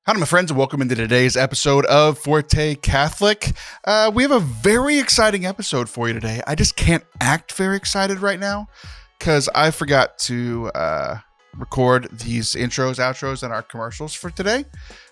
Hi, my friends, and welcome into today's episode of Forte Catholic. We have a very exciting episode for you today. I just can't act very excited right now because I forgot to record these intros, outros, and our commercials for today.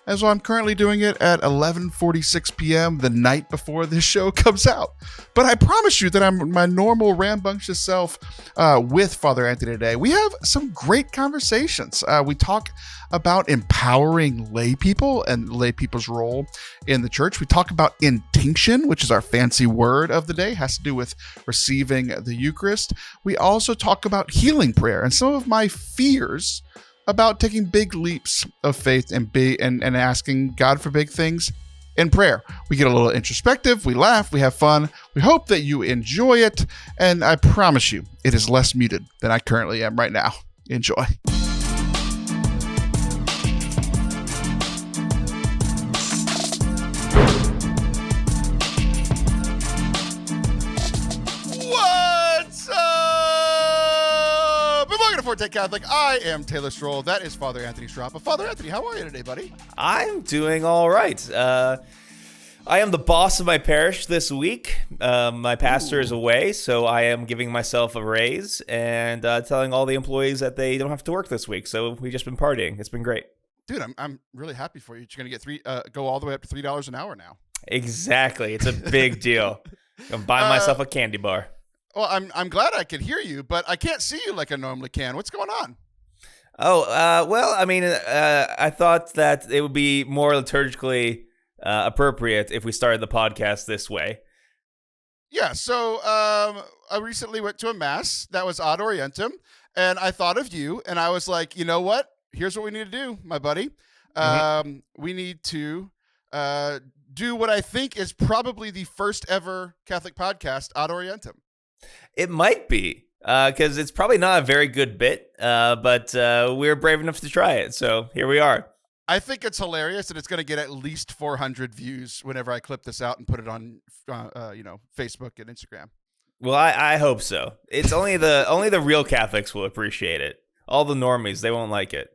As well, I'm currently doing it at 11:46 p.m. the night before this show comes out. But I promise you that I'm my normal rambunctious self with Father Anthony today. We have some great conversations. We talk about empowering lay people and lay people's role in the church. We talk about intinction, which is our fancy word of the day, it has to do with receiving the Eucharist. We also talk about healing prayer and some of my fears about taking big leaps of faith and asking God for big things in prayer. We get a little introspective, we laugh, we have fun. We hope that you enjoy it, and I promise you, it is less muted than I currently am right now. Enjoy. Forte Catholic. I am Taylor Stroll. That is Father Anthony Sciarappa. Father Anthony, how are you today, buddy? I'm doing all right. I am the boss of my parish this week. My pastor is away, so I am giving myself a raise and telling all the employees that they don't have to work this week. So we've just been partying. It's been great. Dude, I'm really happy for you. You're going to get go all the way up to $3 an hour now. Exactly. It's a big deal. I'm buying myself a candy bar. Well, I'm glad I can hear you, but I can't see you like I normally can. What's going on? I thought that it would be more liturgically appropriate if we started the podcast this way. Yeah, so I recently went to a mass that was ad orientem, and I thought of you, and I was like, you know what? Here's what we need to do, my buddy. We need to do what I think is probably the first ever Catholic podcast, ad orientem. It might be, because it's probably not a very good bit, but we're brave enough to try it, so here we are. I think it's hilarious, and it's going to get at least 400 views whenever I clip this out and put it on, Facebook and Instagram. Well, I hope so. It's only the real Catholics will appreciate it. All the normies, they won't like it.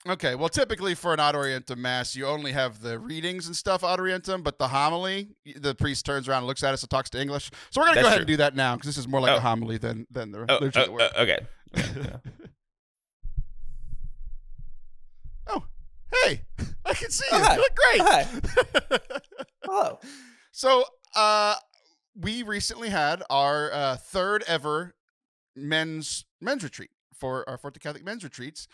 Okay, well, typically for an ad orientem mass, you only have the readings and stuff ad orientem, but the homily, the priest turns around and looks at us and talks to English. So we're going to go ahead and do that now, because this is more like a homily than the liturgy word. Okay. Oh, hey, I can see you. You look great. Hi. Hello. So we recently had our third ever men's retreat for our Forte Catholic men's retreats.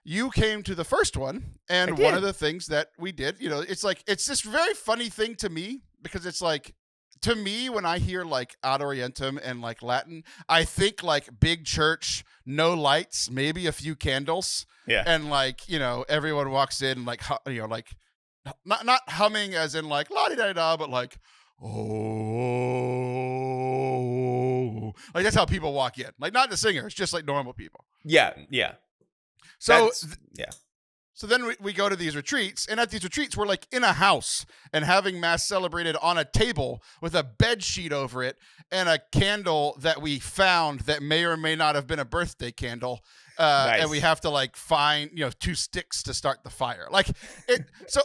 You came to the first one, and one of the things that we did, it's this very funny thing to me, because it's like, to me, when I hear like ad orientem and like Latin, I think like big church, no lights, maybe a few candles. Yeah. And like, everyone walks in like, not humming as in like la-di-da-da, but like, oh, like that's how people walk in. Like not the singers, just like normal people. Yeah. So So then we go to these retreats, and at these retreats, we're like in a house and having mass celebrated on a table with a bed sheet over it and a candle that we found that may or may not have been a birthday candle. Nice. And we have to like find, 2 sticks to start the fire. So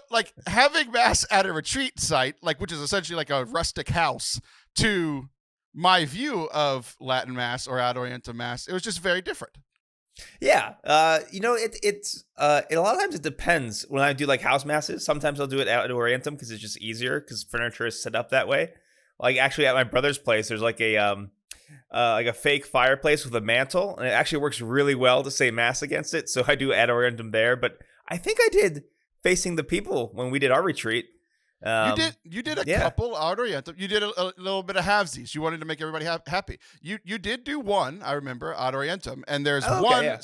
having mass at a retreat site, which is essentially like a rustic house, to my view of Latin mass or ad orientem mass, it was just very different. Yeah. It's a lot of times it depends. When I do like house masses, sometimes I'll do it ad orientem because it's just easier because furniture is set up that way. Like actually at my brother's place, there's like a fake fireplace with a mantle, and it actually works really well to say mass against it. So I do ad orientem there, but I think I did facing the people when we did our retreat. You did a couple ad orientem. You did a little bit of halvesies. You wanted to make everybody happy. You did do one, I remember, ad orientem, and there's one. Yeah.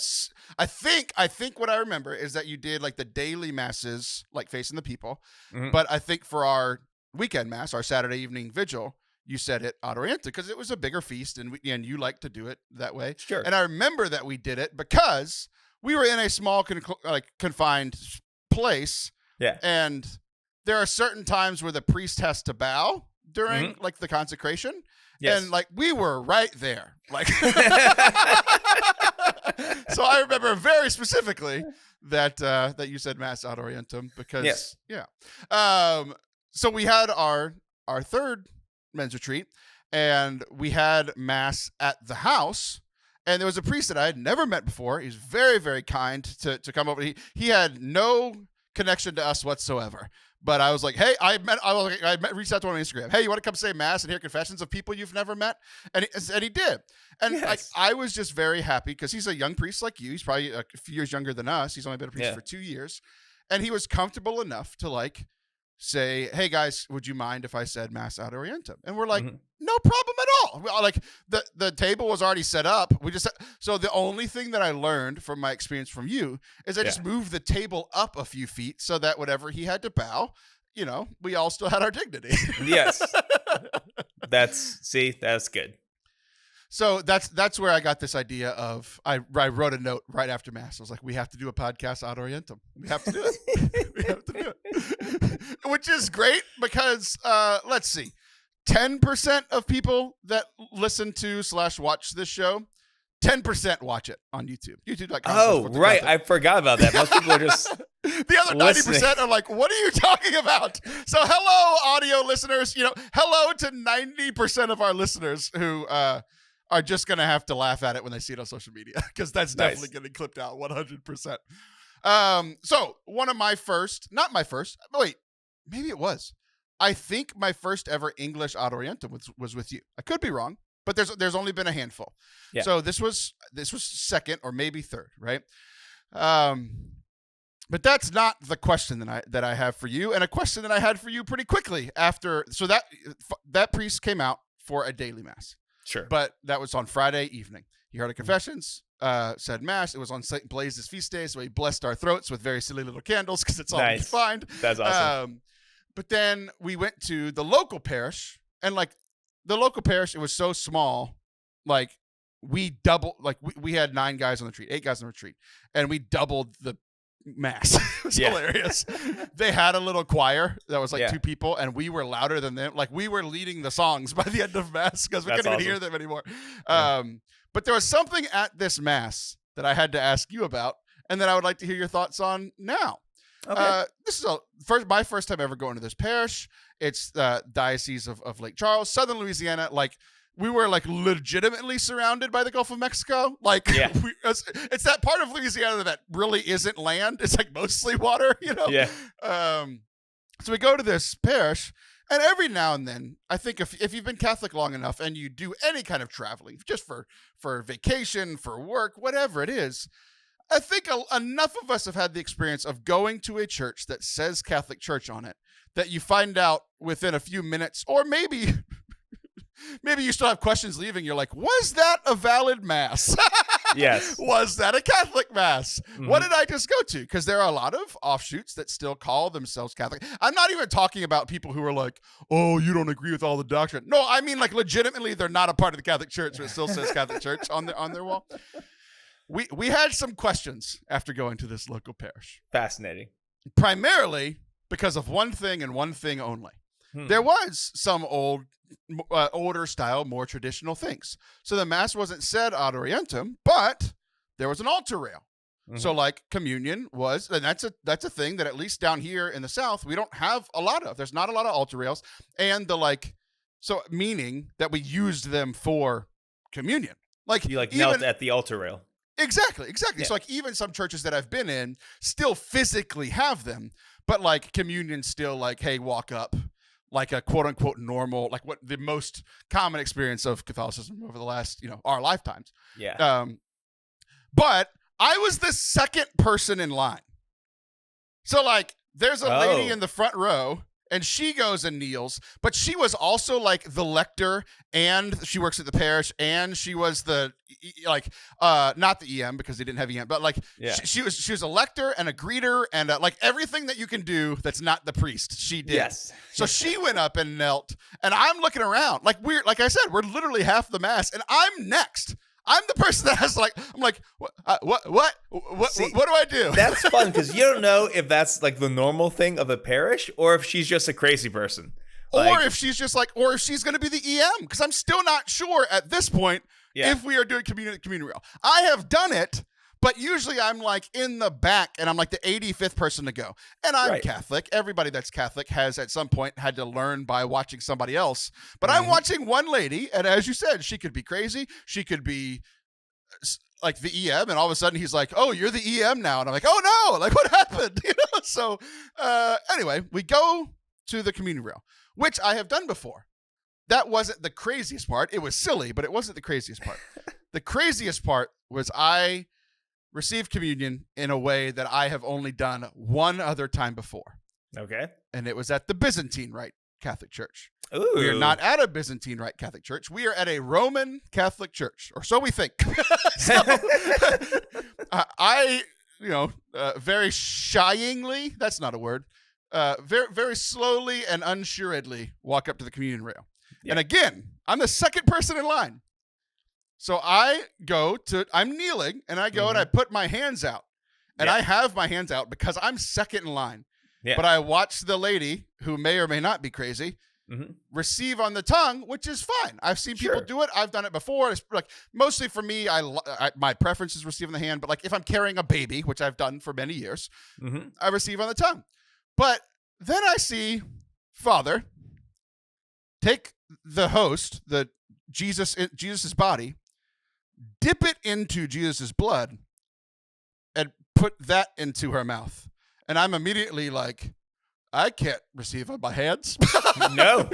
I think what I remember is that you did like the daily masses, like facing the people. Mm-hmm. But I think for our weekend mass, our Saturday evening vigil, you said it ad orientem because it was a bigger feast, and you like to do it that way. Sure. And I remember that we did it because we were in a small confined place. Yeah. And there are certain times where the priest has to bow during like the consecration. Yes. And like we were right there. Like So I remember very specifically that that you said Mass ad orientem because so we had our third men's retreat, and we had Mass at the house. And there was a priest that I had never met before. He was very, very kind to come over. He had no connection to us whatsoever. But I was like, hey, I reached out to him on Instagram. Hey, you want to come say Mass and hear confessions of people you've never met? And he did. And I was just very happy because he's a young priest like you. He's probably a few years younger than us. He's only been a priest for 2 years. And he was comfortable enough to like say, hey guys, would you mind if I said Mass ad orientem? And we're like, no problem at all. Like the table was already set up. So the only thing that I learned from my experience from you is I just moved the table up a few feet so that whenever he had to bow, you know, we all still had our dignity. Yes. That's good. So that's where I got this idea of, I wrote a note right after Mass. I was like, we have to do a podcast ad orientem. We have to do it. We have to do it. Which is great because, let's see, 10% of people that listen to / watch this show, 10% watch it on YouTube. YouTube.com. Oh, right. I forgot about that. Most people are just the other 90% are like, what are you talking about? So hello, audio listeners. You know, hello to 90% of our listeners who are just going to have to laugh at it when they see it on social media, because that's definitely getting clipped out 100%. So one of my first, not my first, wait, maybe it was. I think my first ever English ad orientem was with you. I could be wrong, but there's only been a handful. Yeah. So this was second or maybe third, right? But that's not the question that I have for you, and a question that I had for you pretty quickly after. So that priest came out for a daily Mass. Sure. But that was on Friday evening. He heard a confessions, said Mass. It was on St. Blaise's feast day, so he blessed our throats with very silly little candles because it's all we could find. That's awesome. But then we went to the local parish, and like the local parish, it was so small, like we had 8 guys on the retreat, and we doubled the Mass. It was hilarious. They had a little choir that was like 2 people, and we were louder than them. Like we were leading the songs by the end of Mass because we couldn't even hear them anymore. But there was something at this Mass that I had to ask you about, and that I would like to hear your thoughts on now. Okay. This is my first time ever going to this parish. It's the Diocese of Lake Charles, Southern Louisiana. Like we were like legitimately surrounded by the Gulf of Mexico. Like it's that part of Louisiana that really isn't land. It's like mostly water, you know? Yeah. So we go to this parish, and every now and then, I think if you've been Catholic long enough and you do any kind of traveling, just for vacation, for work, whatever it is, I think enough of us have had the experience of going to a church that says Catholic Church on it, that you find out within a few minutes, or maybe you still have questions leaving. You're like, was that a valid Mass? Yes. Was that a Catholic Mass? Mm-hmm. What did I just go to? Because there are a lot of offshoots that still call themselves Catholic. I'm not even talking about people who are like, oh, you don't agree with all the doctrine. No, I mean like legitimately they're not a part of the Catholic Church, but it still says Catholic Church on their wall. We had some questions after going to this local parish. Fascinating. Primarily because of one thing and one thing only. There was some older style, more traditional things. So the Mass wasn't said ad orientem, but there was an altar rail. Mm-hmm. So like communion was, and that's a thing that at least down here in the South, we don't have a lot of. There's not a lot of altar rails. And so meaning that we used them for communion. Like you knelt at the altar rail. Exactly. Yeah. So like even some churches that I've been in still physically have them, but like communion still like, hey, walk up, like a quote unquote normal, like what the most common experience of Catholicism over the last, our lifetimes. Yeah. But I was the second person in line. So like there's a lady in the front row, and she goes and kneels, but she was also like the lector, and she works at the parish, and she was the not the EM because they didn't have EM, but like she was a lector and a greeter and like everything that you can do that's not the priest. She did. Yes. So she went up and knelt, and I'm looking around like like I said, we're literally half the Mass, and I'm next. I'm the person that has I'm like, what do I do? That's fun because you don't know if that's like the normal thing of a parish or if she's just a crazy person. Or if she's just or if she's going to be the EM, because I'm still not sure at this point if we are doing communion rail. I have done it, but usually I'm like in the back and I'm like the 85th person to go. And I'm Catholic. Everybody that's Catholic has at some point had to learn by watching somebody else. But I'm watching one lady, and as you said, she could be crazy. She could be like the EM, and all of a sudden he's like, "Oh, you're the EM now," and I'm like, "Oh no, like what happened?" So anyway, we go to the communion rail, which I have done before. That wasn't the craziest part. It was silly, but it wasn't the craziest part. The craziest part was I received communion in a way that I have only done one other time before. Okay. And it was at the Byzantine Rite Catholic Church. Ooh. We are not at a Byzantine Rite Catholic Church. We are at a Roman Catholic Church, or so we think. So, I, very shyingly, that's not a word, very, very slowly and unsuredly walk up to the communion rail. Yeah. And again, I'm the second person in line. So I'm kneeling, and I go and I put my hands out. And I have my hands out because I'm second in line. Yeah. But I watch the lady, who may or may not be crazy, receive on the tongue, which is fine. I've seen people do it. I've done it before. It's like mostly for me, my preference is receiving the hand. But like if I'm carrying a baby, which I've done for many years, I receive on the tongue. But then I see Father take the host, the Jesus's body, dip it into Jesus's blood, and put that into her mouth. And I'm immediately like, I can't receive on my hands. No,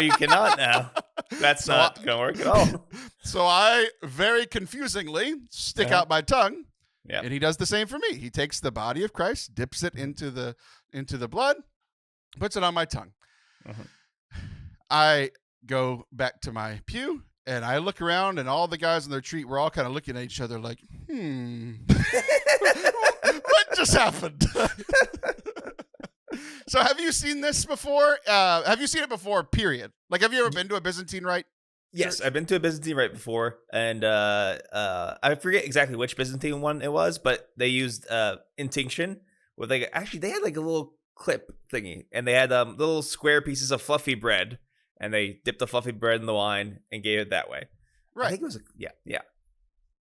you cannot now. That's not going to work at all. So I very confusingly stick out my tongue, and he does the same for me. He takes the body of Christ, dips it into the blood, puts it on my tongue. I go back to my pew, and I look around, and all the guys on the retreat were all kind of looking at each other like, what just happened? So have you seen this before? Have you seen it before, period? Like, have you ever been to a Byzantine Rite? Yes, I've been to a Byzantine Rite before, and I forget exactly which Byzantine one it was, but they used Intinction with they had like a little clip thingy, and they had little square pieces of fluffy bread, and they dipped the fluffy bread in the wine and gave it that way. Right. I think it was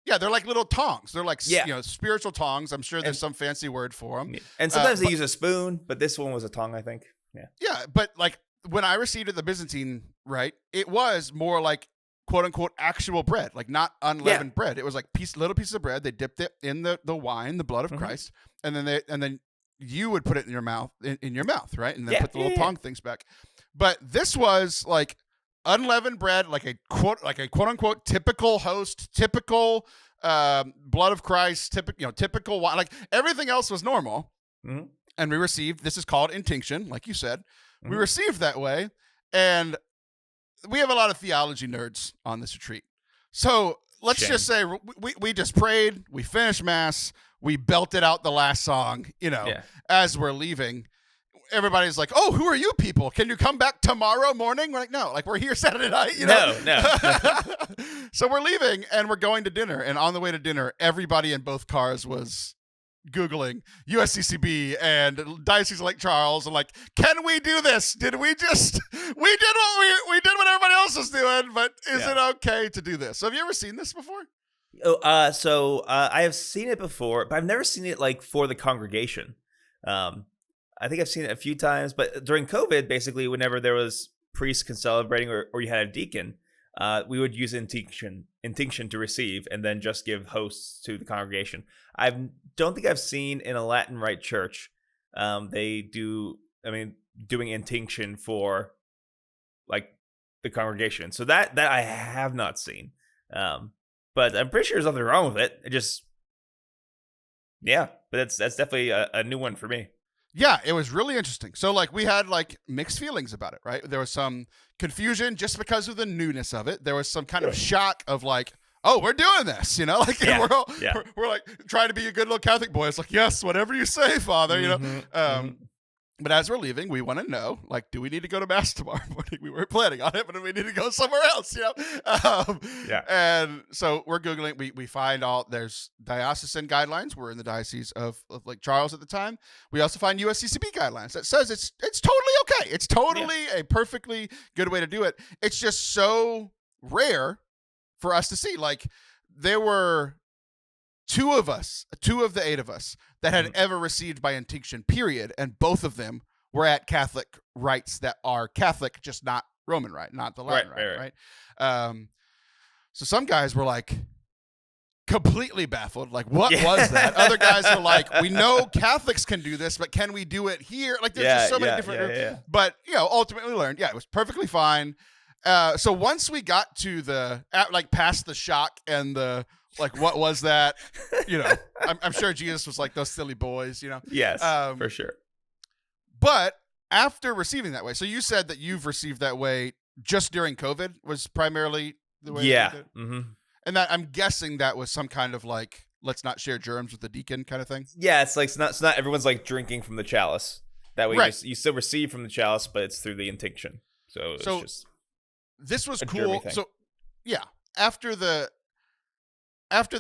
Yeah, they're like little tongs. They're like spiritual tongs. I'm sure there's some fancy word for them. And sometimes they use a spoon, but this one was a tongue, I think. Yeah. Yeah, but like when I received it at the Byzantine Rite, it was more like quote unquote actual bread, like not unleavened bread. It was like little pieces of bread. They dipped it in the wine, the blood of Christ, and then you would put it in your mouth, in your mouth, right? And then put the little tong things back. But this was like unleavened bread, like a quote unquote typical host, typical blood of Christ, typical wine. Like everything else was normal. And we received, this is called Intinction, like you said. We received that way. And we have a lot of theology nerds on this retreat. So let's just say we just prayed, we finished Mass, we belted out the last song, as we're leaving. Everybody's like, "Oh, who are you people? Can you come back tomorrow morning?" We're like, "No, like we're here Saturday night." No. So we're leaving and we're going to dinner. And on the way to dinner, everybody in both cars was Googling USCCB and Diocese of Lake Charles and like, "Can we do this? Did we just we did what everybody else is doing, but is it okay to do this?" So have you ever seen this before? So I have seen it before, but I've never seen it like for the congregation. I think I've seen it a few times, but during COVID, basically, whenever there was priests celebrating or you had a deacon, we would use Intinction to receive and then just give hosts to the congregation. I don't think I've seen in a Latin Rite church doing Intinction for like the congregation. So that I have not seen. But I'm pretty sure there's nothing wrong with it. But that's definitely a new one for me. Yeah, it was really interesting. So like we had like mixed feelings about it, right? There was some confusion just because of the newness of it. There was some kind of shock of like, oh, we're doing this, we're like trying to be a good little Catholic boy. It's like, yes, whatever you say, Father, But as we're leaving, we want to know, like, do we need to go to Mass tomorrow morning? We weren't planning on it, but we need to go somewhere else, And so we're Googling. We find there's diocesan guidelines. We're in the Diocese of Lake Charles at the time. We also find USCCB guidelines that says it's totally okay. It's totally a perfectly good way to do it. It's just so rare for us to see. Like, there were two of the 8 of us that had ever received by Intinction, period. And both of them were at Catholic rites that are Catholic, just not Roman rite, not the Latin rite. So some guys were like completely baffled. Like, what was that? Other guys were like, we know Catholics can do this, but can we do it here? Like, there's just so many different. But, ultimately learned, it was perfectly fine. So once we got to past the shock and the, like, what was that? I'm sure Jesus was like, those silly boys, Yes, for sure. But after receiving that way, so you said that you've received that way just during COVID was primarily the way. Yeah. Mm-hmm. And that, I'm guessing that was some kind of like, let's not share germs with the deacon kind of thing. Yeah, it's like it's not everyone's like drinking from the chalice. That way, you still receive from the chalice, but it's through the Intinction. So it's just this was cool. So yeah, after the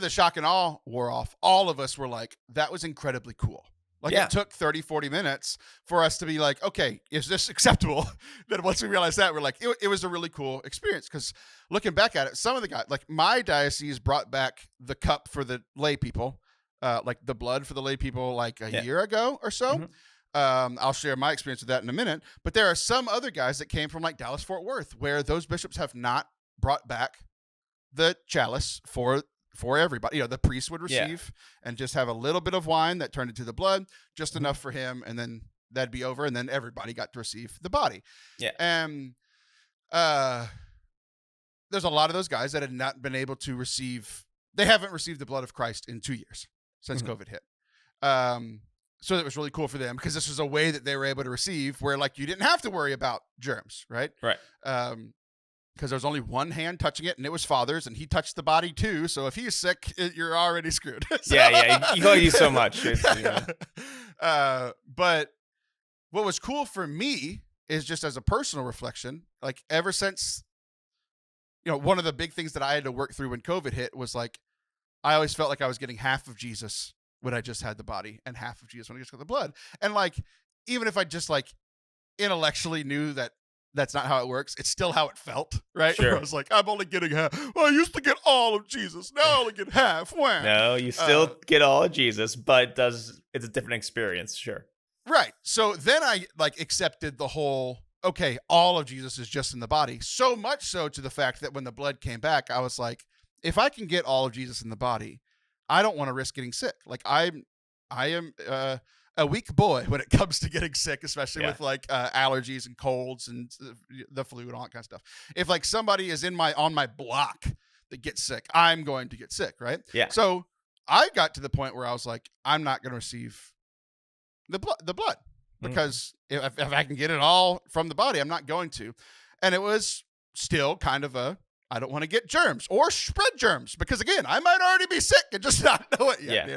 shock and awe wore off, all of us were like, that was incredibly cool. Like, it took 30, 40 minutes for us to be like, okay, is this acceptable? Then once we realized that, we're like, it was a really cool experience. Because looking back at it, some of the guys, like my diocese brought back the cup for the lay people, like the blood for the lay people like a year ago or so. Mm-hmm. I'll share my experience with that in a minute. But there are some other guys that came from like Dallas, Fort Worth, where those bishops have not brought back the chalice for everybody. The priest would receive and just have a little bit of wine that turned into the blood, just enough for him, and then that'd be over, and then everybody got to receive the body. Yeah. And there's a lot of those guys that had not been able to receive, they haven't received the blood of Christ in 2 years since COVID hit. So it was really cool for them because this was a way that they were able to receive where, like, you didn't have to worry about germs, right? Right. Because there was only one hand touching it, and it was Father's, and he touched the body too. So if he's sick, you're already screwed. Yeah. You can only do so much. But what was cool for me is just as a personal reflection, like ever since, one of the big things that I had to work through when COVID hit was like, I always felt like I was getting half of Jesus when I just had the body and half of Jesus when I just got the blood. And like, even if I just like intellectually knew that that's not how it works, it's still how it felt, right? Sure. I was like, I'm only getting half. Well, I used to get all of Jesus. Now I only get half. Wow. No, you still get all of Jesus, but it's a different experience. Sure. Right. So then I like accepted the whole, okay, all of Jesus is just in the body. So much so to the fact that when the blood came back, I was like, if I can get all of Jesus in the body, I don't want to risk getting sick. Like I am a weak boy when it comes to getting sick, especially with like allergies and colds and the flu and all that kind of stuff. If like somebody is on my block that gets sick, I'm going to get sick, right? Yeah. So I got to the point where I was like, I'm not going to receive the blood because if I can get it all from the body, I'm not going to. And it was still kind of I don't want to get germs or spread germs because, again, I might already be sick and just not know it yet,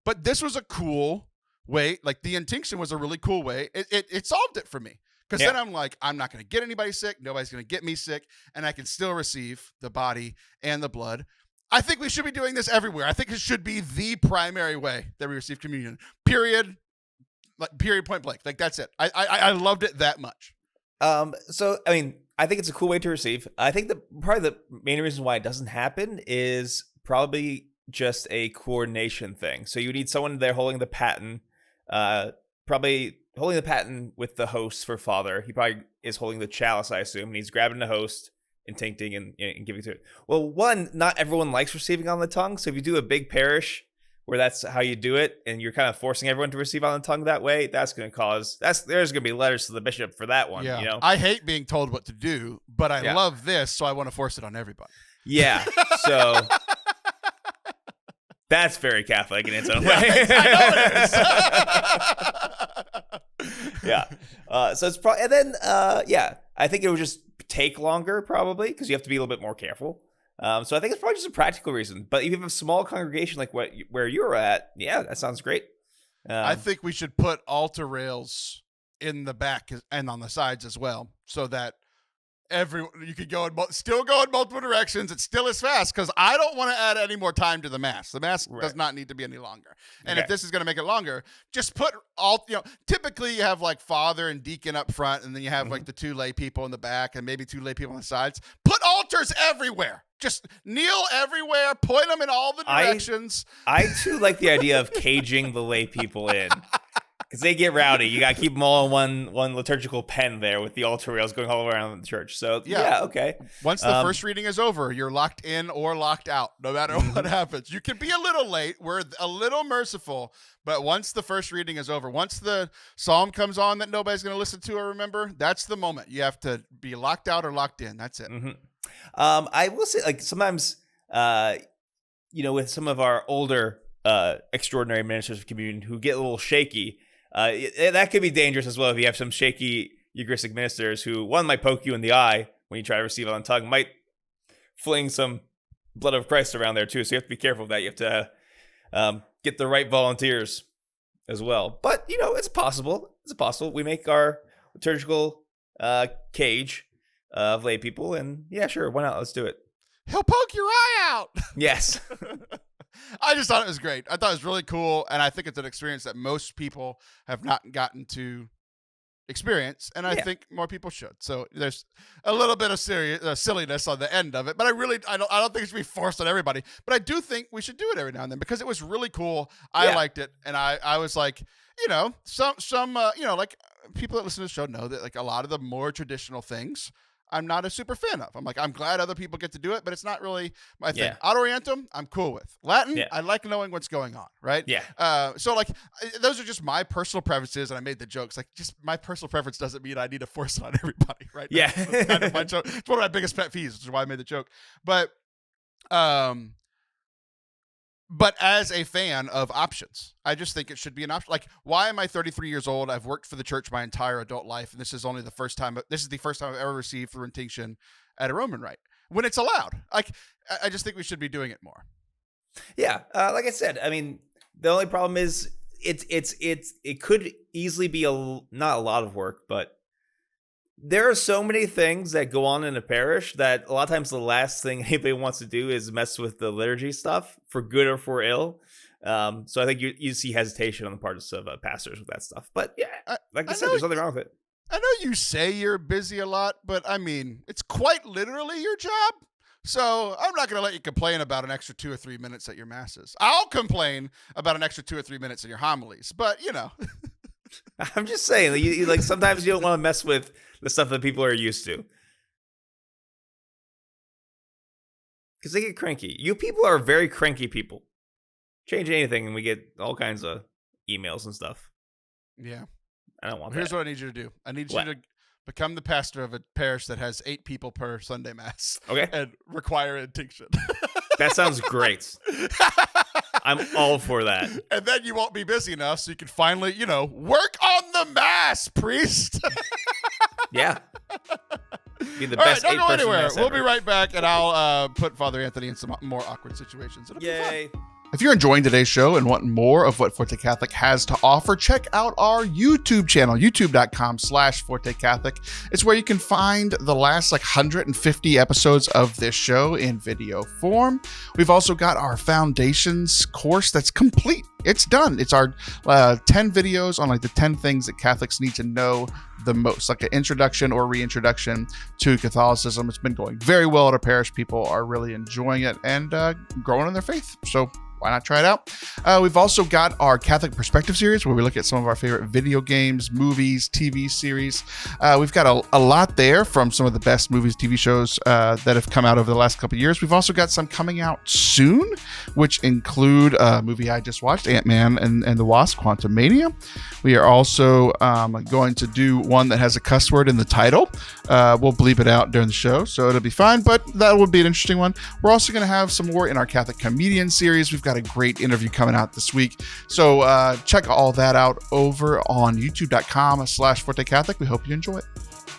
But this was a cool way. Like, the Intinction was a really cool way. It solved it for me because then I'm like, I'm not going to get anybody sick. Nobody's going to get me sick. And I can still receive the body and the blood. I think we should be doing this everywhere. I think it should be the primary way that we receive communion. Period. Like, period, point blank. Like, that's it. I loved it that much. So, I mean, I think it's a cool way to receive. I think probably the main reason why it doesn't happen is probably just a coordination thing. So you need someone there holding the paten, probably holding the paten with the host for Father. He probably is holding the chalice, I assume, and he's grabbing the host and tincting and giving it to it. Well, one, not everyone likes receiving on the tongue. So if you do a big parish where that's how you do it, and you're kind of forcing everyone to receive on the tongue that way, there's going to be letters to the bishop for that one. Yeah. I hate being told what to do, but I love this, so I want to force it on everybody. Yeah. So that's very Catholic in its own way. I know it is. Yeah. So it's probably, and then, I think it would just take longer probably because you have to be a little bit more careful. So I think it's probably just a practical reason. But if you have a small congregation like where you're at, that sounds great. I think we should put altar rails in the back and on the sides as well, so that you could still go in multiple directions. It still is fast because I don't want to add any more time to the mass. The mass does not need to be any longer. And if this is going to make it longer, just put typically you have like Father and deacon up front, and then you have like the 2 lay people in the back and maybe 2 lay people on the sides. Put all altars everywhere. Just kneel everywhere, point them in all the directions. I too like the idea of caging the lay people in. Because they get rowdy. You got to keep them all in one liturgical pen there with the altar rails going all around the church. So, yeah okay. Once the first reading is over, you're locked in or locked out, no matter what happens. You can be a little late. We're a little merciful. But once the first reading is over, once the psalm comes on that nobody's going to listen to or remember, that's the moment. You have to be locked out or locked in. That's it. Mm-hmm. I will say, like, sometimes, with some of our older extraordinary ministers of communion who get a little shaky, that could be dangerous as well if you have some shaky Eucharistic ministers who, one, might poke you in the eye when you try to receive it on tongue, might fling some blood of Christ around there too. So you have to be careful of that. You have to get the right volunteers as well. But, it's possible. It's possible. We make our liturgical cage of lay people, and yeah, sure, why not? Let's do it. He'll poke your eye out. Yes. I just thought it was great. I thought it was really cool, and I think it's an experience that most people have not gotten to experience, and I think more people should. So there's a little bit of silliness on the end of it, but I don't think it should be forced on everybody. But I do think we should do it every now and then because it was really cool. I liked it, and I was like, some like people that listen to the show know that like a lot of the more traditional things I'm not a super fan of. I'm like, I'm glad other people get to do it, but it's not really my thing. Ad orientem, I'm cool with. Latin, I like knowing what's going on, right? Yeah. So like, those are just my personal preferences, and I made the jokes. Like, just my personal preference doesn't mean I need to force it on everybody, right? Yeah. That's kind of my joke. It's one of my biggest pet peeves, which is why I made the joke. But as a fan of options, I just think it should be an option. Like, why am I 33 years old? I've worked for the church my entire adult life, and this is the first time I've ever received the intinction at a Roman rite when it's allowed. Like, I just think we should be doing it more. Yeah, like I said, I mean, the only problem is it could easily be not a lot of work, but there are so many things that go on in a parish that a lot of times the last thing anybody wants to do is mess with the liturgy stuff, for good or for ill. So I think you see hesitation on the part of pastors with that stuff. But yeah, like I said, there's nothing wrong with it. I know you say you're busy a lot, but I mean, it's quite literally your job. So I'm not going to let you complain about an extra 2 or 3 minutes at your masses. I'll complain about an extra 2 or 3 minutes in your homilies, but I'm just saying, you like, sometimes you don't want to mess with the stuff that people are used to, because they get cranky. You people are very cranky people. Change anything and we get all kinds of emails and stuff. Yeah. I don't want Here's that. what I need you to do. I need you to become the pastor of a parish that has 8 people per Sunday mass. Okay. And require intinction. That sounds great. I'm all for that. And then you won't be busy enough so you can finally, work on the mass, priest. Yeah. Be the best. All right, don't go anywhere. We'll be right back, and I'll put Father Anthony in some more awkward situations. It'll be fun. If you're enjoying today's show and want more of what Forte Catholic has to offer, check out our YouTube channel, youtube.com/Forte Catholic. It's where you can find the last 150 episodes of this show in video form. We've also got our Foundations course that's complete. It's done. It's our 10 videos on the 10 things that Catholics need to know the most, like an introduction or reintroduction to Catholicism. It's been going very well at our parish. People are really enjoying it and growing in their faith. So why not try it out? We've also got our Catholic Perspective series where we look at some of our favorite video games, movies, TV series. We've got a lot there from some of the best movies, TV shows that have come out over the last couple of years. We've also got some coming out soon, which include a movie I just watched, Ant-Man and the Wasp: Quantumania. We are also going to do one that has a cuss word in the title. We'll bleep it out during the show, so it'll be fine, but that will be an interesting one. We're also going to have some more in our Catholic Comedian series. We've got a great interview coming out this week. So check all that out over on youtube.com/Forte Catholic. We hope you enjoy it.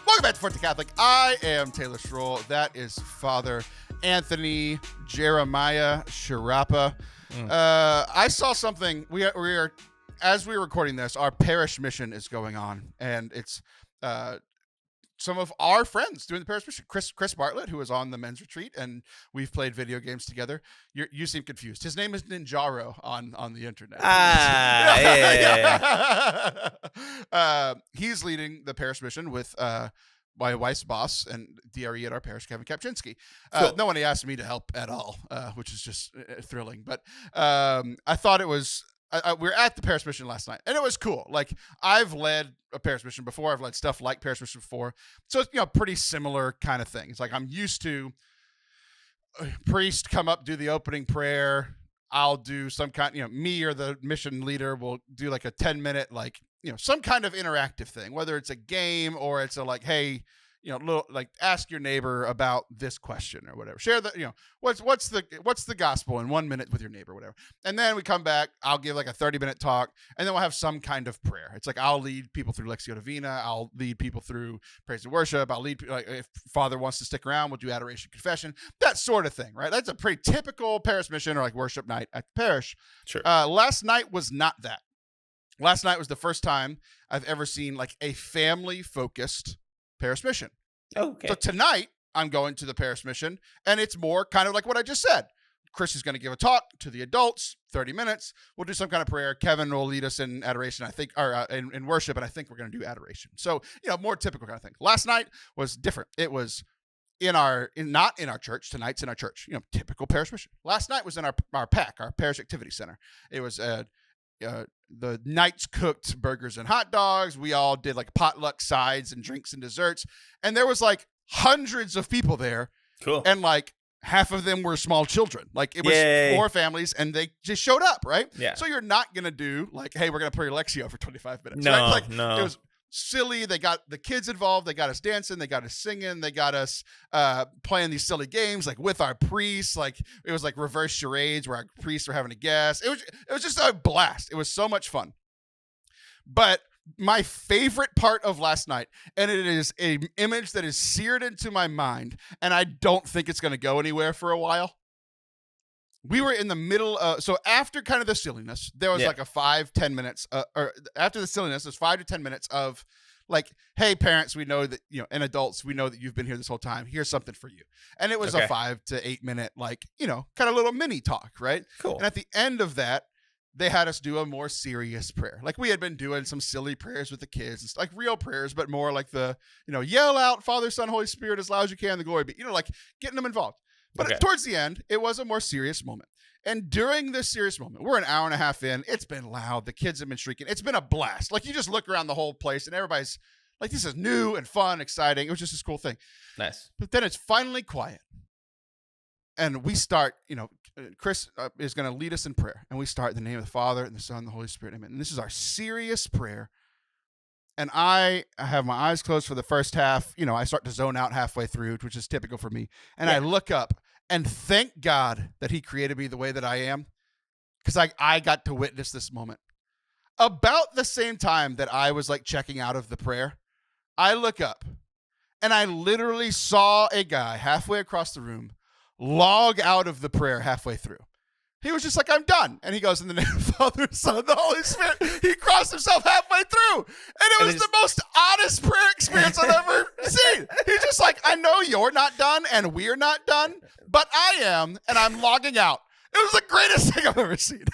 Welcome back to Forte Catholic. I am Taylor Schroll. That is Father Anthony Jeremiah Sciarappa. I saw something. We are, as we're recording this, our parish mission is going on, and it's some of our friends doing the parish mission. Chris Bartlett, who was on the men's retreat, and we've played video games together. You seem confused. His name is Ninjaro on the internet. Yeah. He's leading the parish mission with my wife's boss and DRE at our parish, Kevin Kapczynski. Cool. No one asked me to help at all, which is just thrilling. But I thought it was. We were at the parish mission last night, and it was cool. Like, I've led a parish mission before. I've led stuff like parish mission before, so it's pretty similar kind of thing. It's like I'm used to a priest come up, do the opening prayer. I'll do some kind, me or the mission leader will do like a 10-minute, like, some kind of interactive thing, whether it's a game or it's a like, hey, like ask your neighbor about this question or whatever. Share the, what's the gospel in 1 minute with your neighbor, whatever. And then we come back, I'll give like a 30-minute talk, and then we'll have some kind of prayer. It's like, I'll lead people through Lectio Divina. I'll lead people through praise and worship. I'll lead, like, if Father wants to stick around, we'll do adoration, confession, that sort of thing, right? That's a pretty typical parish mission or like worship night at the parish. Sure. Last night was not that. Last night was the first time I've ever seen like a family-focused parish mission. Oh, okay. So tonight I'm going to the parish mission, and it's more kind of like what I just said. Chris is going to give a talk to the adults, 30 minutes. We'll do some kind of prayer. Kevin will lead us in adoration, I think, or in worship, and I think we're going to do adoration. So, more typical kind of thing. Last night was different. It was not in our church. Tonight's in our church. Typical parish mission. Last night was in our PAC, our parish activity center. It was the knights cooked burgers and hot dogs. We all did like potluck sides and drinks and desserts. And there was like hundreds of people there. Cool. And like half of them were small children. Like it was 4 families and they just showed up, right? Yeah. So you're not going to do like, hey, we're going to pray Lectio for 25 minutes. No, right? Like, no. It was silly. They got the kids involved. They got us dancing. They got us singing. They got us playing these silly games like with our priests. Like it was like reverse charades where our priests were having to guess. It was just a blast. It was so much fun. But my favorite part of last night, and it is an image that is seared into my mind, and I don't think it's going to go anywhere for a while. We were in the middle of, so after kind of the silliness, there was like a 5-10 minutes, or after the silliness, there's 5 to 10 minutes of like, hey, parents, we know that, and adults, we know that you've been here this whole time. Here's something for you. And it was a 5 to 8 minute, like, kind of little mini talk, right? Cool. And at the end of that, they had us do a more serious prayer. Like we had been doing some silly prayers with the kids, and like real prayers, but more like the, yell out Father, Son, Holy Spirit as loud as you can, the glory be, like getting them involved. But towards the end, it was a more serious moment. And during this serious moment, we're an hour and a half in. It's been loud. The kids have been shrieking. It's been a blast. Like you just look around the whole place and everybody's like, this is new and fun, exciting. It was just this cool thing. Nice. But then it's finally quiet. And we start, Chris is going to lead us in prayer. And we start in the name of the Father and the Son and the Holy Spirit. Amen. And this is our serious prayer. And I have my eyes closed for the first half. I start to zone out halfway through, which is typical for me. And I look up and thank God that he created me the way that I am, because I got to witness this moment. About the same time that I was like checking out of the prayer, I look up and I literally saw a guy halfway across the room log out of the prayer halfway through. He was just like, I'm done. And he goes, in the name of the Father, Son, and the Holy Spirit. He crossed himself halfway through. And it was the most honest prayer experience I've ever seen. He's just like, I know you're not done and we're not done, but I am, and I'm logging out. It was the greatest thing I've ever seen.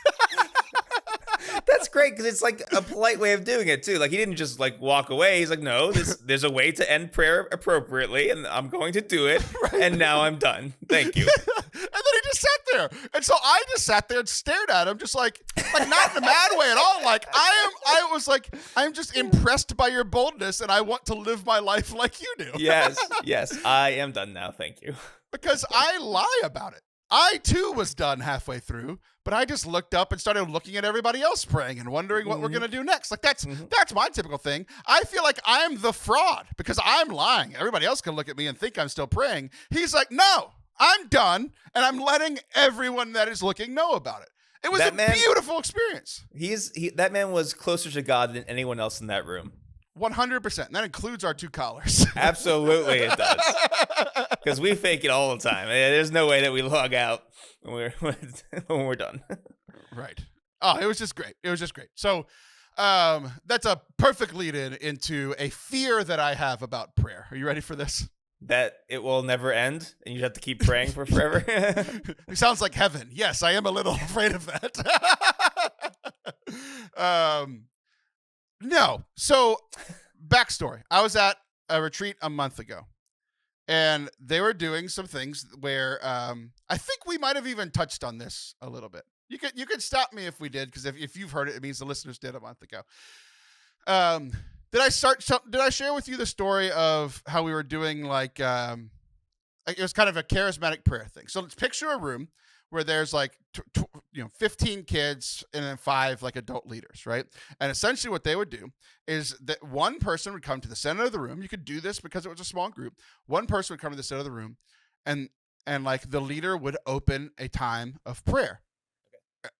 That's great, because it's like a polite way of doing it too. Like he didn't just like walk away. He's like, no, there's a way to end prayer appropriately, and I'm going to do it. Right. And now I'm done. Thank you. And then he just sat there, and so I just sat there and stared at him, just like not in a mad way at all. Like I was like, I'm just impressed by your boldness, and I want to live my life like you do. Yes, I am done now. Thank you. Because I lie about it. I too was done halfway through, but I just looked up and started looking at everybody else praying and wondering what we're going to do next. Like that's my typical thing. I feel like I'm the fraud because I'm lying. Everybody else can look at me and think I'm still praying. He's like, no, I'm done. And I'm letting everyone that is looking know about it. It was beautiful experience. That man was closer to God than anyone else in that room. 100%. And that includes our 2 collars. Absolutely it does. Because we fake it all the time. There's no way that we log out when we're done. Right. Oh, it was just great. So that's a perfect lead into a fear that I have about prayer. Are you ready for this? That it will never end and you have to keep praying for forever. It sounds like heaven. Yes, I am a little afraid of that. No. So backstory. I was at a retreat a month ago, and they were doing some things where I think we might have even touched on this a little bit. You could stop me if we did, because if you've heard it, it means the listeners did a month ago. Um, did I share with you the story of how we were doing like it was kind of a charismatic prayer thing? So let's picture a room where there's like 15 kids and then 5 like adult leaders, right? And essentially what they would do is that one person would come to the center of the room. You could do this because it was a small group. One person would come to the center of the room, and like the leader would open a time of prayer.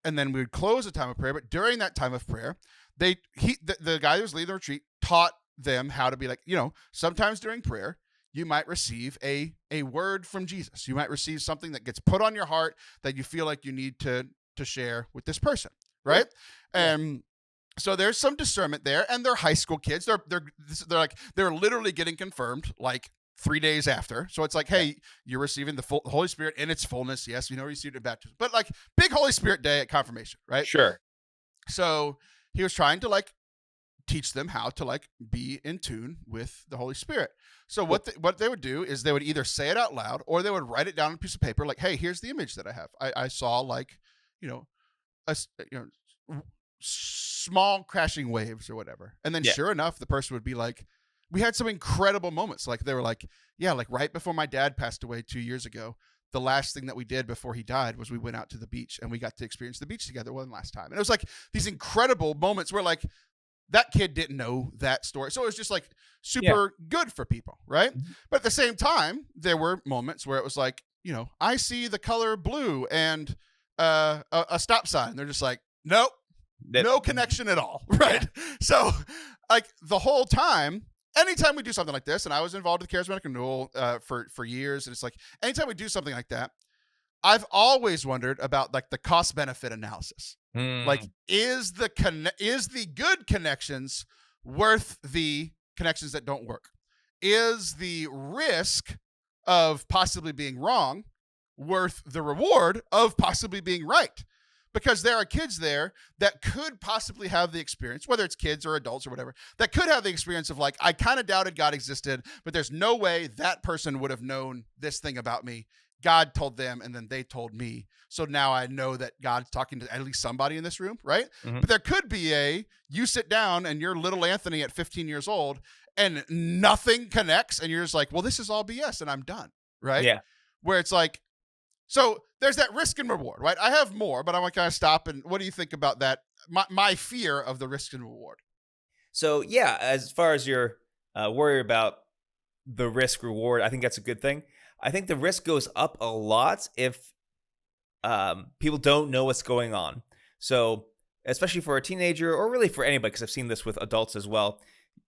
And then we would close a time of prayer. But during that time of prayer, the guy who was leading the retreat taught them how to be like, sometimes during prayer, you might receive a word from Jesus. You might receive something that gets put on your heart that you feel like you need to share with this person, right? Yeah. And so there's some discernment there, and they're high school kids. They're literally getting confirmed like 3 days after. So it's like, hey, you're receiving the Holy Spirit in its fullness. Yes, we know you received it in baptism, but like big Holy Spirit day at confirmation, right? Sure. So he was trying to like teach them how to like be in tune with the Holy Spirit. So what they would do is they would either say it out loud, or they would write it down on a piece of paper. Like, hey, here's the image that I have. I saw like, small crashing waves or whatever. And then sure enough, the person would be like, we had some incredible moments. Like they were like, yeah, like right before my dad passed away 2 years ago, the last thing that we did before he died was we went out to the beach and we got to experience the beach together one last time. And it was like these incredible moments where like that kid didn't know that story. So it was just like super good for people, right? Mm-hmm. But at the same time, there were moments where it was like, I see the color blue and a stop sign. They're just like, nope, no connection at all, right? Yeah. So like the whole time, anytime we do something like this, and I was involved with Charismatic Renewal for years, and it's like anytime we do something like that, I've always wondered about like the cost benefit analysis. Like, is the good connections worth the connections that don't work? Is the risk of possibly being wrong worth the reward of possibly being right? Because there are kids there that could possibly have the experience, whether it's kids or adults or whatever, that could have the experience of like, I kind of doubted God existed, but there's no way that person would have known this thing about me. God told them, and then they told me. So now I know that God's talking to at least somebody in this room, right? Mm-hmm. But there could be you sit down and you're little Anthony at 15 years old and nothing connects, and you're just like, well, this is all BS and I'm done, right? Yeah. Where it's like, so there's that risk and reward, right? I have more, but I want to kind of stop. And what do you think about that? My fear of the risk and reward. So yeah, as far as your worry about the risk reward, I think that's a good thing. I think the risk goes up a lot if people don't know what's going on. So especially for a teenager, or really for anybody, because I've seen this with adults as well,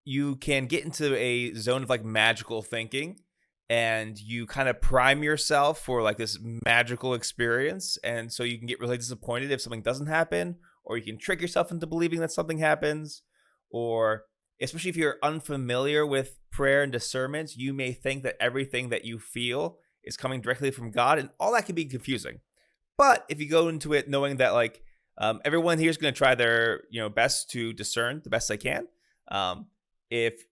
you can get into a zone of like magical thinking, and you kind of prime yourself for like this magical experience. And so you can get really disappointed if something doesn't happen, or you can trick yourself into believing that something happens, or especially if you're unfamiliar with prayer and discernment, you may think that everything that you feel is coming directly from God, and all that can be confusing. But if you go into it knowing that like everyone here is going to try their best to discern the best they can, if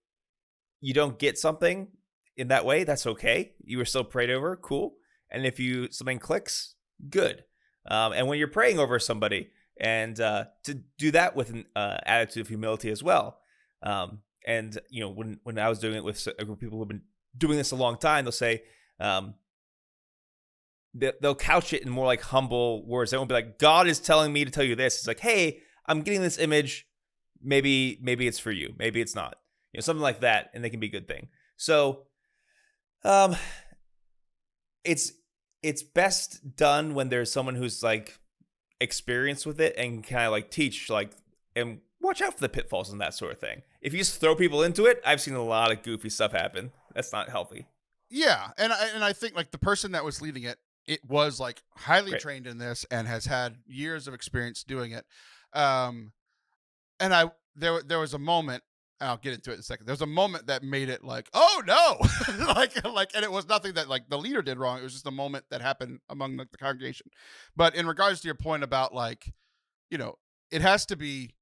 you don't get something in that way, that's okay. You were still prayed over, cool. And if something clicks, good. And when you're praying over somebody, and to do that with an attitude of humility as well. And when I was doing it with a group of people who've been doing this a long time, they'll say they'll couch it in more like humble words. They won't be like, God is telling me to tell you this. It's like, hey, I'm getting this image. Maybe it's for you. Maybe it's not. Something like that, and they can be a good thing. So, it's best done when there's someone who's like experienced with it and kind of like teach and watch out for the pitfalls and that sort of thing. If you just throw people into it, I've seen a lot of goofy stuff happen. That's not healthy. Yeah, and I think like the person that was leading it was like highly trained in this and has had years of experience doing it. And there was a moment, and I'll get into it in a second. There was a moment that made it like, oh no, and it was nothing that like the leader did wrong. It was just a moment that happened among the congregation. But in regards to your point about like, it has to be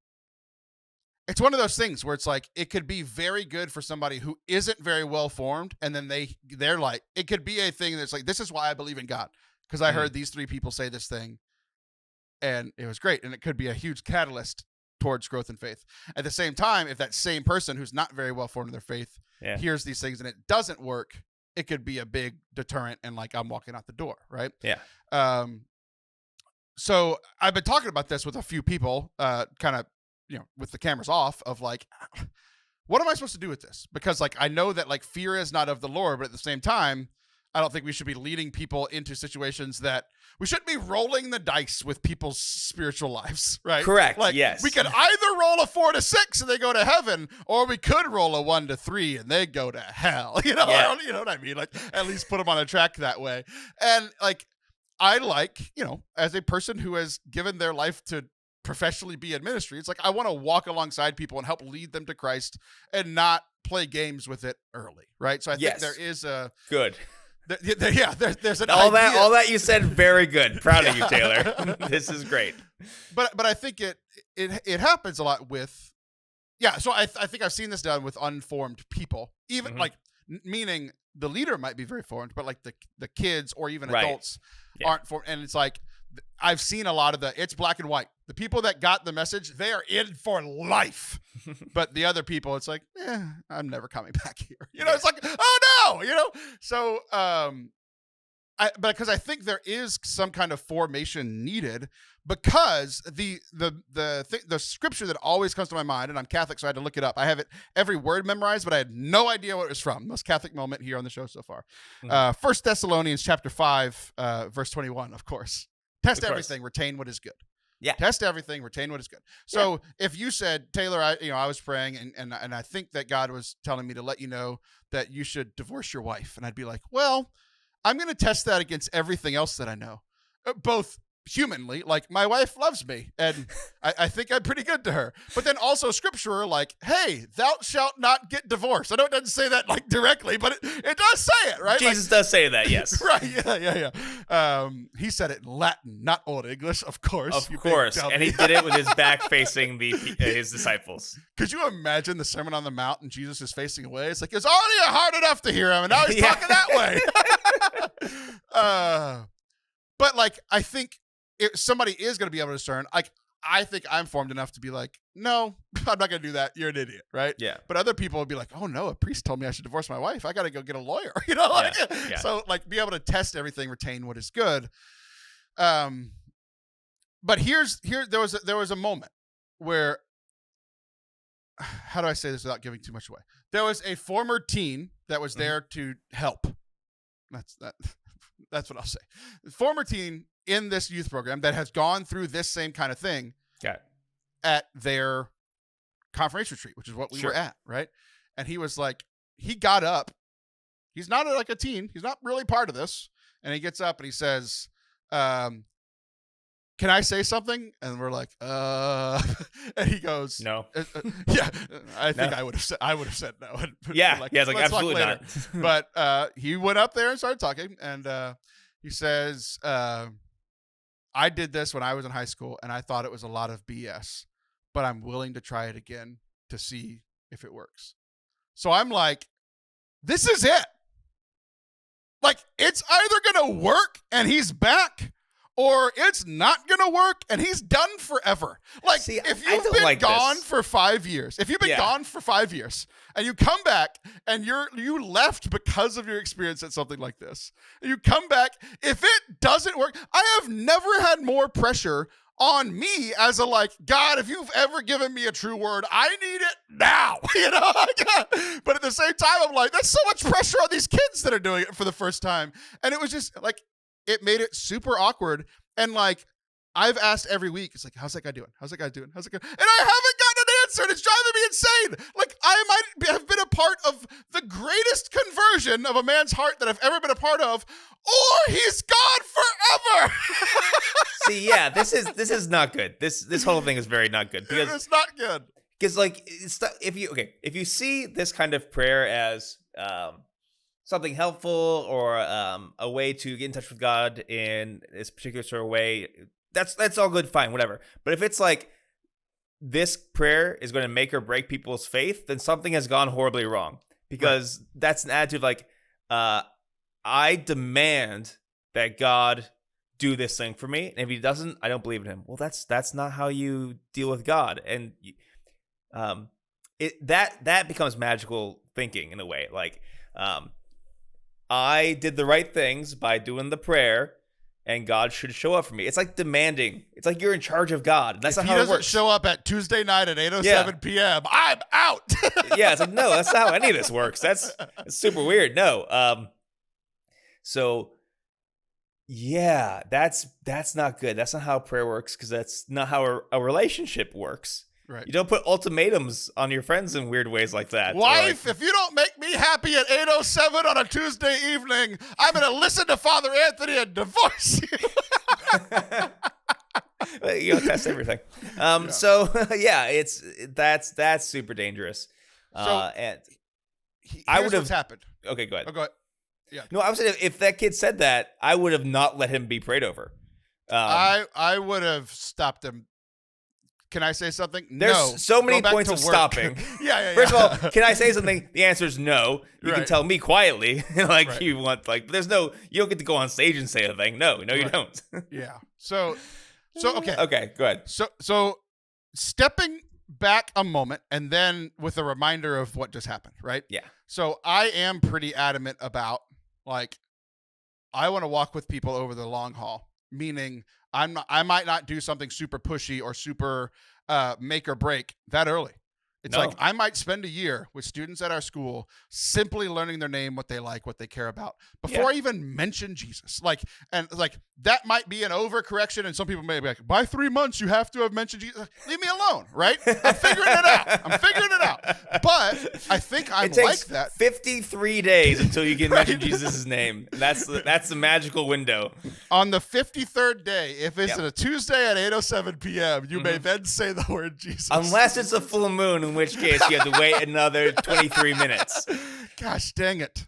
it's one of those things where it's like it could be very good for somebody who isn't very well formed, and then they're like, it could be a thing that's like, this is why I believe in God, because I heard these 3 people say this thing and it was great, and it could be a huge catalyst towards growth in faith. At the same time, if that same person who's not very well formed in their faith hears these things and it doesn't work, it could be a big deterrent, and like, I'm walking out the door, right? So I've been talking about this with a few people, kind of, with the cameras off, of like, what am I supposed to do with this? Because like, I know that like fear is not of the Lord, but at the same time, I don't think we should be leading people into situations that we shouldn't be rolling the dice with people's spiritual lives, right? Correct. Like, yes. We could either roll a 4 to 6 and they go to heaven, or we could roll a 1 to 3 and they go to hell. You know what I mean? Like, at least put them on a track that way. And like, I like, as a person who has given their life to professionally be in ministry, it's like, I want to walk alongside people and help lead them to Christ and not play games with it early, right? So I think there is a good. There's an all idea. All that you said, very good. Proud of you, Taylor. This is great. But I think it happens a lot with So I think I've seen this done with unformed people, even like meaning the leader might be very formed, but like the kids or even adults aren't formed, and it's like, I've seen a lot of it's black and white. The people that got the message, they are in for life. But the other people, it's like, I'm never coming back here. It's like, oh no, So, because I think there is some kind of formation needed, because the scripture that always comes to my mind, and I'm Catholic, so I had to look it up. I have it every word memorized, but I had no idea what it was from. Most Catholic moment here on the show so far. 1 Thessalonians chapter 5, verse 21, of course. Test everything, retain what is good. Yeah. Test everything, retain what is good. So if you said, Taylor, I was praying and I think that God was telling me to let you know that you should divorce your wife. And I'd be like, well, I'm going to test that against everything else that I know, both humanly, like my wife loves me and I think I'm pretty good to her, but then also scripture, like, hey, thou shalt not get divorced. I know it doesn't say that like directly, but it does say it, right? Jesus does say that, yes. Right, yeah. He said it in Latin, not Old English, of course. Of course, and he did it with his back facing his disciples. Could you imagine the Sermon on the Mount and Jesus is facing away? It's like, it's already hard enough to hear him, and now he's talking that way. But like, I think if somebody is going to be able to discern, like, I think I'm formed enough to be like, no, I'm not going to do that. You're an idiot, right? Yeah. But other people would be like, oh no, a priest told me I should divorce my wife. I got to go get a lawyer, So like, be able to test everything, retain what is good. But there was a moment where, how do I say this without giving too much away? There was a former teen that was there to help. That's what I'll say. Former teen in this youth program that has gone through this same kind of thing at their conference retreat, which is what we were at, right? And he was like, he got up. He's not like a teen. He's not really part of this. And he gets up and he says, can I say something? And we're like, and he goes, no. I think I would have said no. Absolutely not. But he went up there and started talking, and he says, I did this when I was in high school, and I thought it was a lot of BS, but I'm willing to try it again to see if it works. So I'm like, this is it. Like, it's either going to work and he's back, or it's not going to work and he's done forever. Like, if you've been gone for 5 years, and you come back and you left because of your experience at something like this, and you come back, if it doesn't work, I have never had more pressure on me as a like, God, if you've ever given me a true word, I need it now, But at the same time, I'm like, that's so much pressure on these kids that are doing it for the first time. And it was just like, it made it super awkward. And like, I've asked every week, it's like, how's that guy doing? How's that guy doing? And I haven't gotten an answer, and it's driving me insane. Like, I might have been a part of the greatest conversion of a man's heart that I've ever been a part of, or he's gone forever. See, this is not good. This whole thing is very not good. Because it's not good. Because like, if you see this kind of prayer as something helpful, or a way to get in touch with God in this particular sort of way, that's all good, fine, whatever. But if it's like, this prayer is going to make or break people's faith, then something has gone horribly wrong. Because that's an attitude like, I demand that God do this thing for me, and if he doesn't, I don't believe in him. Well, that's not how you deal with God, and that becomes magical thinking in a way. Like, I did the right things by doing the prayer, and God should show up for me. It's like demanding. It's like you're in charge of God. That's not how it works. If he doesn't show up at Tuesday night at 8:07 p.m., I'm out. Yeah, it's like, no, that's not how any of this works. That's super weird. No. So, yeah, that's not good. That's not how prayer works, because that's not how a relationship works. Right. You don't put ultimatums on your friends in weird ways like that. Wife, if you don't make me happy at 8:07 on a Tuesday evening, I'm going to listen to Father Anthony and divorce you. You don't test everything. So yeah, that's super dangerous. And I would have happened. Okay, go ahead. Oh, go ahead. Yeah. No, I was saying if that kid said that, I would have not let him be prayed over. I would have stopped him. Can I say something? There's so many points of stopping. Yeah. First of all, can I say something? The answer is no. You can tell me quietly, you want. Like, there's no. You don't get to go on stage and say a thing. No, you don't. Yeah. So okay. Okay, go ahead. So stepping back a moment, and then with a reminder of what just happened, right? Yeah. So I am pretty adamant about, like, I want to walk with people over the long haul, meaning I might not do something super pushy or super make or break that early. It's like I might spend a year with students at our school simply learning their name, what they like, what they care about, before I even mention Jesus. And that might be an overcorrection, and some people may be like, by 3 months you have to have mentioned Jesus. Leave me alone, right? I'm figuring it out. But I think I'm like that. 53 days until you can mention Jesus' name. That's the magical window. On the 53rd day, if it's a Tuesday at 8:07 p.m., you may then say the word Jesus. Unless it's a full moon, in which case you have to wait another 23 minutes. Gosh dang it.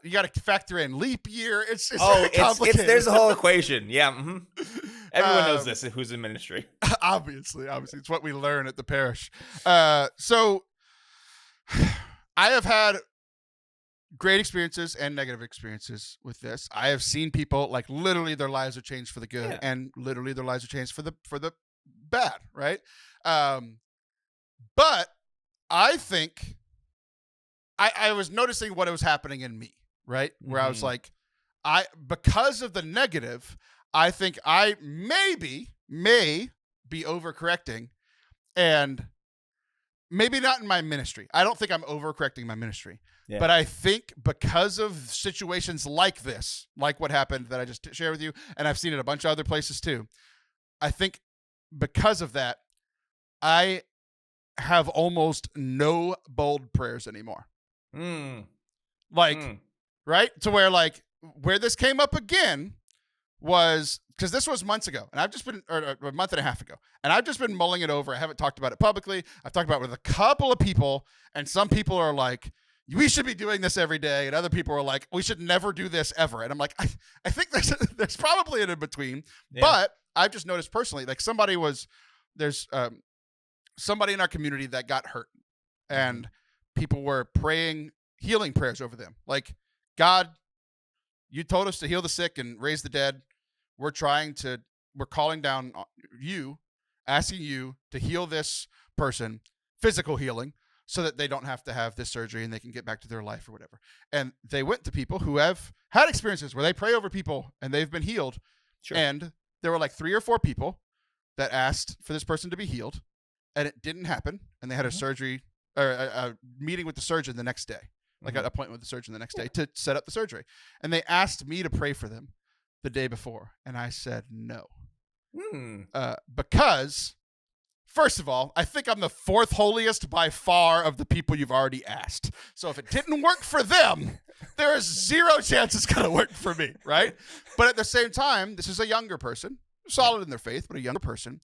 You got to factor in leap year. It's very complicated. There's a whole equation. Yeah. Mm-hmm. Everyone knows this who's in ministry. Obviously. It's what we learn at the parish. So I have had great experiences and negative experiences with this. I have seen people, like, literally their lives are changed for the good, and literally their lives are changed for the bad, right? But I think I was noticing what was happening in me, right? Where I was like, because of the negative, I think I may be overcorrecting, and maybe not in my ministry. I don't think I'm overcorrecting my ministry. Yeah. But I think because of situations like this, like what happened that I just shared with you, and I've seen it a bunch of other places too, I think because of that, I have almost no bold prayers anymore. Right? To where this came up again was, because this was months ago, and I've just been, or a month and a half ago, and I've just been mulling it over. I haven't talked about it publicly. I've talked about it with a couple of people, and some people are like, we should be doing this every day, and other people are like, we should never do this ever. And I'm like, I think there's probably an in between, but I've just noticed personally, like, there's somebody in our community that got hurt, and people were praying healing prayers over them. Like, God, you told us to heal the sick and raise the dead. We're calling down you, asking you to heal this person, physical healing, so that they don't have to have this surgery and they can get back to their life or whatever. And they went to people who have had experiences where they pray over people and they've been healed. Sure. And there were like 3 or 4 people that asked for this person to be healed, and it didn't happen. And they had a surgery, or a meeting with the surgeon the next day, like an appointment with the surgeon the next day to set up the surgery. And they asked me to pray for them the day before. And I said no. Because, first of all, I think I'm the 4th holiest by far of the people you've already asked. So if it didn't work for them, there is 0 chance it's going to work for me, right? But at the same time, this is a younger person, solid in their faith, but a younger person,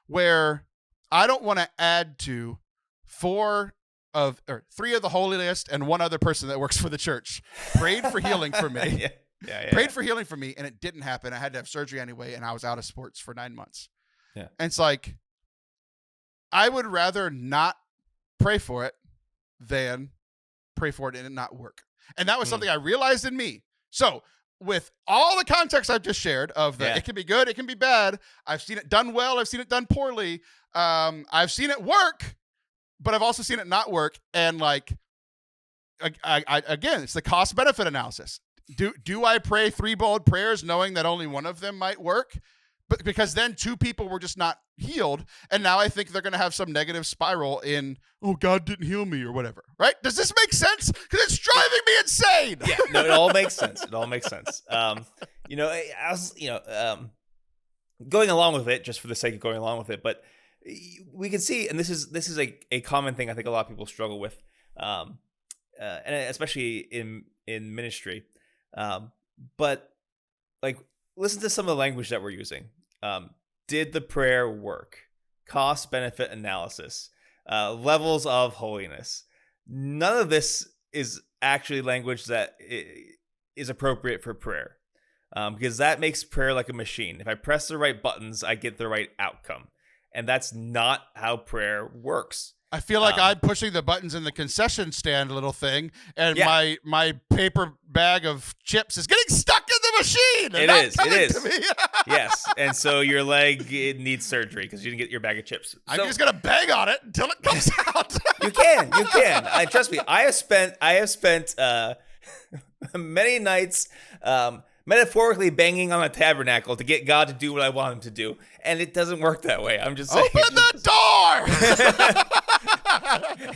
where I don't want to add to 3 of the holiest and 1 other person that works for the church prayed for healing for me. Prayed for healing for me, and it didn't happen. I had to have surgery anyway, and I was out of sports for 9 months. Yeah. And it's like, I would rather not pray for it than pray for it and it not work. And that was something I realized in me. So with all the context I've just shared of it can be good, it can be bad. I've seen it done well. I've seen it done poorly. I've seen it work, but I've also seen it not work. And like, again, it's the cost benefit analysis. Do I pray 3 bold prayers knowing that only one of them might work? But because then 2 people were just not healed, and now I think they're going to have some negative spiral in, oh, God didn't heal me or whatever, right? Does this make sense? Because it's driving me insane. Yeah, no, it all makes sense. It all makes sense. Going along with it just for the sake of going along with it, but we can see, and this is a common thing I think a lot of people struggle with, and especially in ministry, but like, listen to some of the language that we're using. Did the prayer work? Cost benefit analysis, levels of holiness. None of this is actually language that is appropriate for prayer, because that makes prayer like a machine. If I press the right buttons, I get the right outcome. And that's not how prayer works. I feel like I'm pushing the buttons in the concession stand little thing, and my paper bag of chips is getting stuck in the machine. It is. To me. Yes, and so your leg needs surgery because you didn't get your bag of chips. I'm just gonna bang on it until it comes out. You can. Trust me. I have spent many nights metaphorically banging on a tabernacle to get God to do what I want him to do, and it doesn't work that way. I'm just saying. Open the door.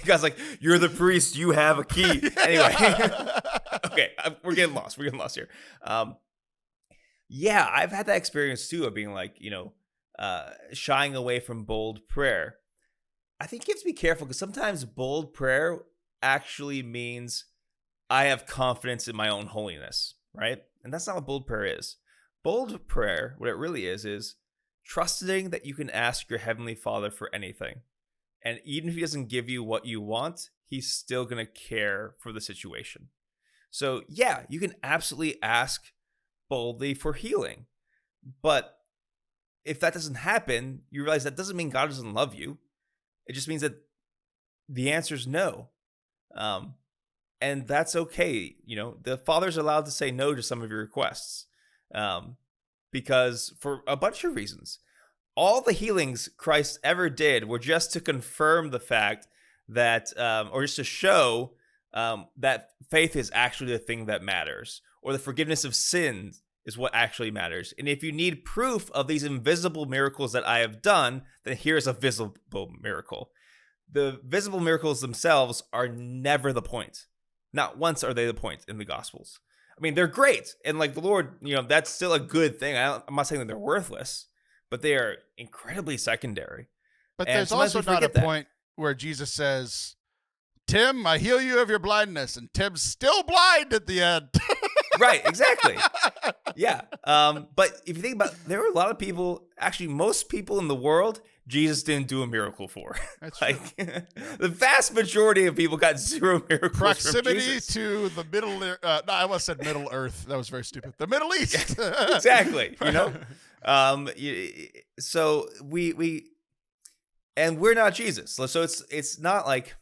God's like, you're the priest, you have a key. Anyway, okay, we're getting lost here. I've had that experience too of being like, shying away from bold prayer. I think you have to be careful because sometimes bold prayer actually means I have confidence in my own holiness, right? And that's not what bold prayer is. Bold prayer, what it really is trusting that you can ask your Heavenly Father for anything. And even if he doesn't give you what you want, he's still going to care for the situation. So yeah, you can absolutely ask boldly for healing. But if that doesn't happen, you realize that doesn't mean God doesn't love you. It just means that the answer is no. And that's okay. The Father's allowed to say no to some of your requests. Because for a bunch of reasons. All the healings Christ ever did were just to confirm the fact that, or just to show that faith is actually the thing that matters, or the forgiveness of sins is what actually matters. And if you need proof of these invisible miracles that I have done, then here's a visible miracle. The visible miracles themselves are never the point. Not once are they the point in the Gospels. I mean, they're great. And like the Lord, that's still a good thing. I'm not saying that they're worthless, but they are incredibly secondary. But there's also not a point where Jesus says, Tim, I heal you of your blindness. And Tim's still blind at the end. Right, exactly. Yeah. But if you think about it, there were a lot of people, actually most people in the world, Jesus didn't do a miracle for. That's like the vast majority of people got 0 miracles. Proximity to the Middle no, I almost said Middle Earth. That was very stupid. The Middle East. Exactly. So and we're not Jesus. So it's not like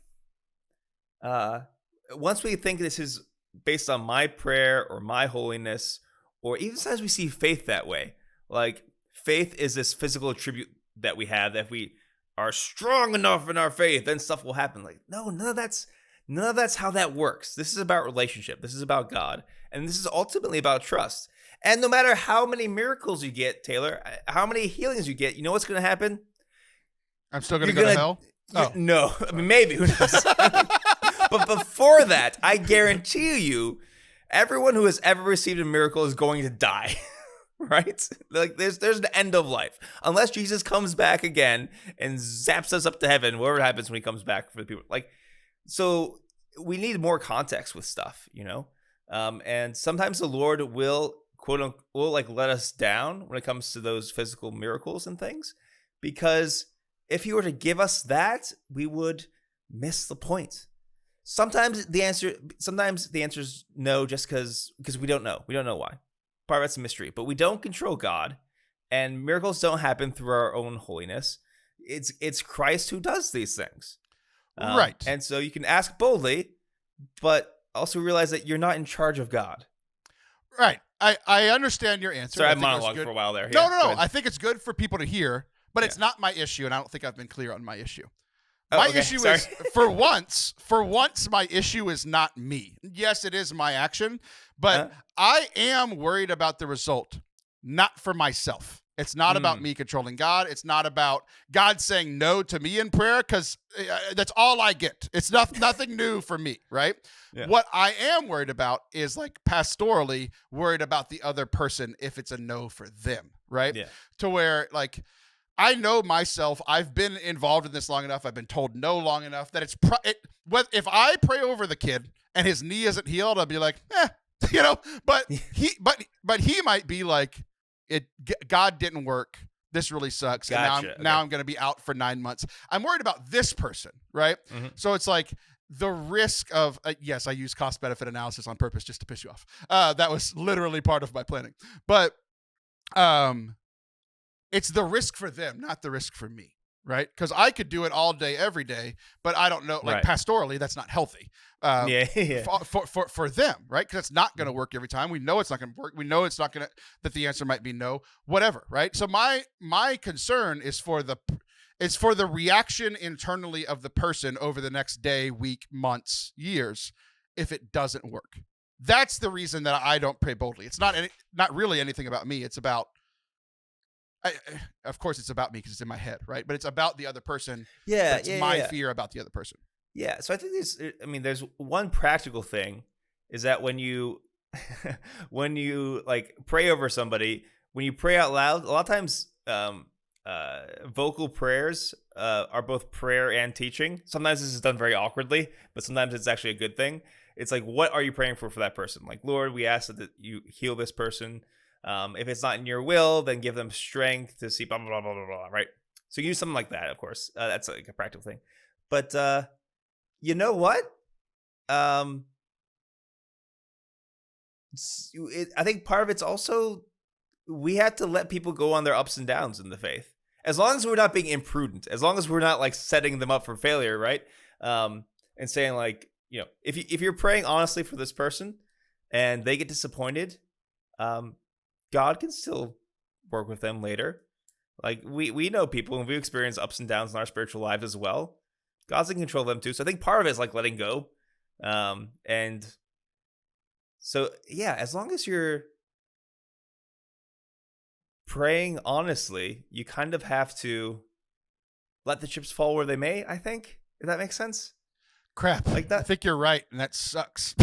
once we think this is based on my prayer or my holiness, or even sometimes we see faith that way. Like faith is this physical attribute that we have, that if we are strong enough in our faith, then stuff will happen. Like, no, none of that's how that works. This is about relationship. This is about God. And this is ultimately about trust. And no matter how many miracles you get, Taylor, how many healings you get, you know what's going to happen? I'm still going to go to hell? Oh. No. I mean, maybe. Who knows? But before that, I guarantee you, everyone who has ever received a miracle is going to die. Right? Like there's an end of life. Unless Jesus comes back again and zaps us up to heaven, whatever happens when he comes back for the people. Like, so we need more context with stuff, and sometimes the Lord will quote unquote like let us down when it comes to those physical miracles and things, because if he were to give us that, we would miss the point. Sometimes the answer is no, just because we don't know. We don't know why. Part of it's a mystery, but we don't control God, and miracles don't happen through our own holiness. it's Christ who does these things. Right. And so you can ask boldly, but also realize that you're not in charge of God. Right. I understand your answer. Sorry, I monologued for a while there. No. I think it's good for people to hear, but it's not my issue, and I don't think I've been clear on my issue. My issue is, for once, my issue is not me. Yes, it is my action, but I am worried about the result, not for myself. It's not about me controlling God. It's not about God saying no to me in prayer, because that's all I get. It's nothing new for me, right? Yeah. What I am worried about is, like, pastorally worried about the other person if it's a no for them, right? Yeah. To where, like, I know myself. I've been involved in this long enough. I've been told no long enough that if I pray over the kid and his knee isn't healed, I'll be like, but he might be like, God didn't work. This really sucks. Gotcha. And now I'm going to be out for 9 months. I'm worried about this person, right? Mm-hmm. So it's like the risk of, yes, I use cost benefit analysis on purpose just to piss you off. That was literally part of my planning. But it's the risk for them, not the risk for me, right? Because I could do it all day, every day, but I don't know, like, pastorally, that's not healthy. For them, right? Because it's not going to work every time. We know it's not going to work. We know it's not going to, that the answer might be no, whatever, right? So my concern is for the reaction internally of the person over the next day, week, months, years, if it doesn't work. That's the reason that I don't pray boldly. It's not really anything about me. It's about, of course, it's about me because it's in my head, right? But it's about the other person. Yeah, it's my fear about the other person. Yeah, so I think there's one practical thing, is that when you like pray over somebody, when you pray out loud, a lot of times vocal prayers are both prayer and teaching. Sometimes this is done very awkwardly, but sometimes it's actually a good thing. It's like, what are you praying for that person? Like, Lord, we ask that you heal this person. If it's not in your will, then give them strength to see blah, blah, blah, blah, blah, right? So use something like that, of course. That's like a practical thing. But you know what? I think part of it's also, we have to let people go on their ups and downs in the faith. As long as we're not being imprudent, as long as we're not, like, setting them up for failure, right? And saying, like, if you're praying honestly for this person and they get disappointed, God can still work with them later. Like, we know people, and we experience ups and downs in our spiritual lives as well. God's in control of them too. So I think part of it is, like, letting go. And so, yeah, as long as you're praying honestly, you kind of have to let the chips fall where they may, I think, if that makes sense. Crap. Like that. I think you're right, and that sucks.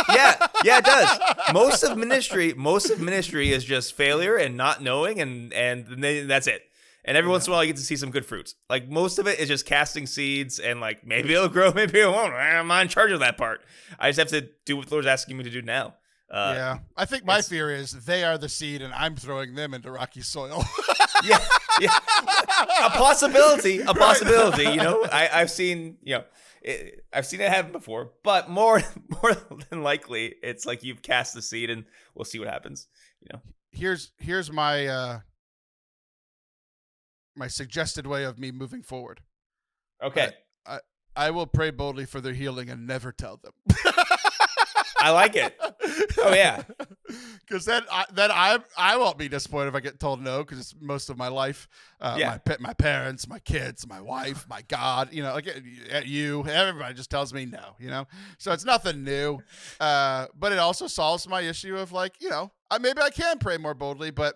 Yeah, it does. Most of ministry is just failure and not knowing, and then that's it. And every once in a while, you get to see some good fruits. Like, most of it is just casting seeds, and, like, maybe it'll grow, maybe it won't. I'm not in charge of that part. I just have to do what the Lord's asking me to do now. I think my fear is they are the seed, and I'm throwing them into rocky soil. yeah. A possibility. I've seen, I've seen it happen before, but more than likely, it's like you've cast the seed, and we'll see what happens. Here's my my suggested way of me moving forward. Okay. I will pray boldly for their healing and never tell them. I like it. Oh yeah. Because then I won't be disappointed if I get told no, because it's most of my life. My parents, my kids, my wife, my God, everybody just tells me no, so it's nothing new. But it also solves my issue of, like, maybe I can pray more boldly, but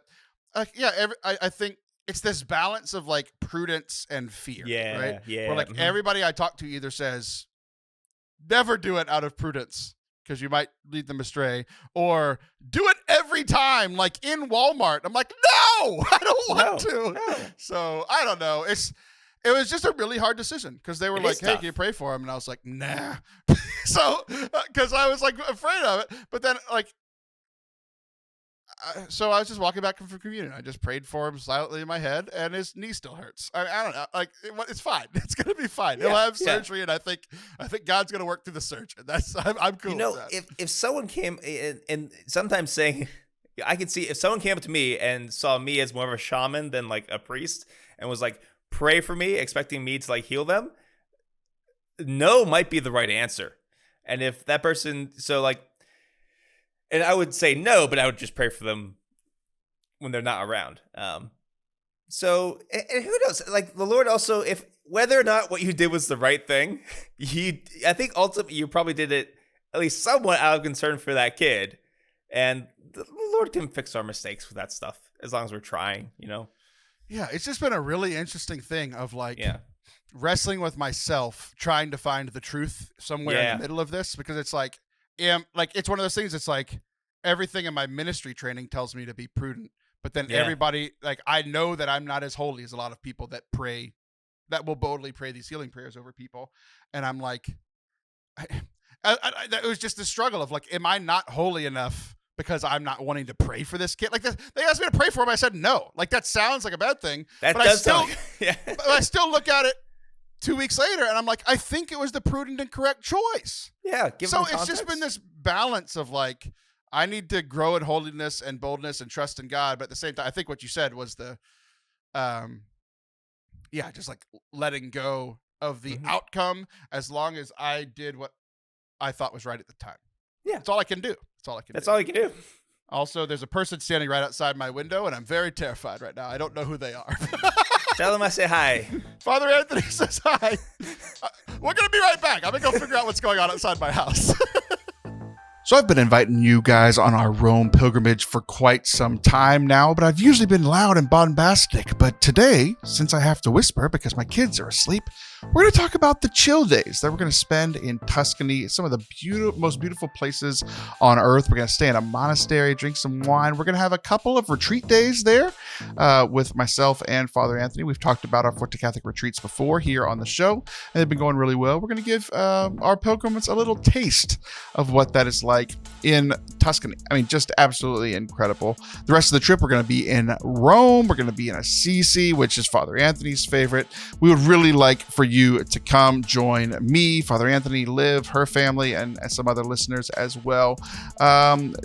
I think it's this balance of, like, prudence and fear. Yeah. Right. Yeah. Where, like, everybody I talk to either says, never do it out of prudence, because you might lead them astray, or do it every time, like in Walmart. I'm like, no, I don't want to. No. So I don't know. It was just a really hard decision, because they were like, hey, can you pray for him? And I was like, nah. So, because I was, like, afraid of it. But then, like, so I was just walking back from communion. I just prayed for him silently in my head, and his knee still hurts. I don't know. Like, it's fine. It's gonna be fine. He'll have surgery, and I think God's gonna work through the surgery. I'm cool with that. If someone came and sometimes saying, I could see if someone came up to me and saw me as more of a shaman than, like, a priest, and was like, pray for me, expecting me to like heal them, no might be the right answer. And if that person, and I would say no, but I would just pray for them when they're not around. So, and who knows? Like the Lord also, if whether or not what you did was the right thing, I think ultimately you probably did it at least somewhat out of concern for that kid. And the Lord can fix our mistakes with that stuff as long as we're trying, you know? Yeah, it's just been a really interesting thing of wrestling with myself, trying to find the truth somewhere in the middle of this, because it's like it's one of those things. It's like everything in my ministry training tells me to be prudent, but then everybody, like, I know that I'm not as holy as a lot of people that pray, that will boldly pray these healing prayers over people. And I'm like, it was just the struggle of like, am I not holy enough because I'm not wanting to pray for this kid? Like they asked me to pray for him. I said no. Like that sounds like a bad thing. But I still look at it 2 weeks later and I'm like, I think it was the prudent and correct choice. Yeah. So it's just been this balance of like, I need to grow in holiness and boldness and trust in God. But at the same time, I think what you said was the, just like letting go of the outcome as long as I did what I thought was right at the time. Yeah. That's all I can do. That's all you can do. Also, there's a person standing right outside my window, and I'm very terrified right now. I don't know who they are. Tell them I say hi. Father Anthony says hi. We're going to be right back. I'm going to go figure out what's going on outside my house. So I've been inviting you guys on our Rome pilgrimage for quite some time now, but I've usually been loud and bombastic. But today, since I have to whisper because my kids are asleep, we're going to talk about the chill days that we're going to spend in Tuscany, some of the most beautiful places on earth. We're going to stay in a monastery, drink some wine. We're going to have a couple of retreat days there with myself and Father Anthony. We've talked about our Forte Catholic retreats before here on the show, and they've been going really well. We're going to give our pilgrims a little taste of what that is like in Tuscany. I mean, just absolutely incredible. The rest of the trip, we're going to be in Rome. We're going to be in Assisi, which is Father Anthony's favorite. We would really like for you to come join me, Father Anthony, Liv, her family, and some other listeners as well.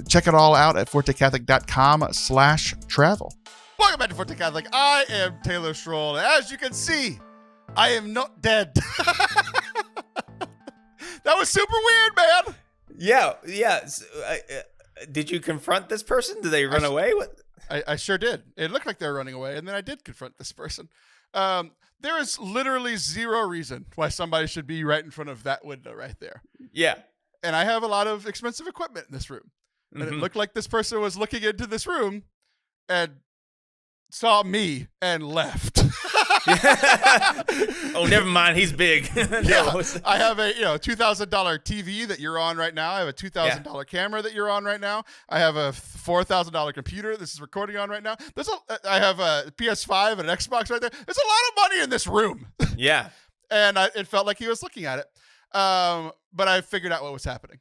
Check it all out at fortecatholic.com/travel. Welcome back to Forte Catholic. I am Taylor Stroll. As you can see, I am not dead. That was super weird, man. Yeah. So, did you confront this person? Did they run away? What? I sure did. It looked like they were running away, and then I did confront this person. There is literally zero reason why somebody should be right in front of that window right there. Yeah. And I have a lot of expensive equipment in this room. And it looked like this person was looking into this room and saw me and left. Oh, never mind. He's big. Yeah. I have a $2,000 TV that you're on right now. I have a $2,000 camera that you're on right now. I have a $4,000 computer this is recording on right now. I have a PS5 and an Xbox right there. There's a lot of money in this room. Yeah. And it felt like he was looking at it. But I figured out what was happening.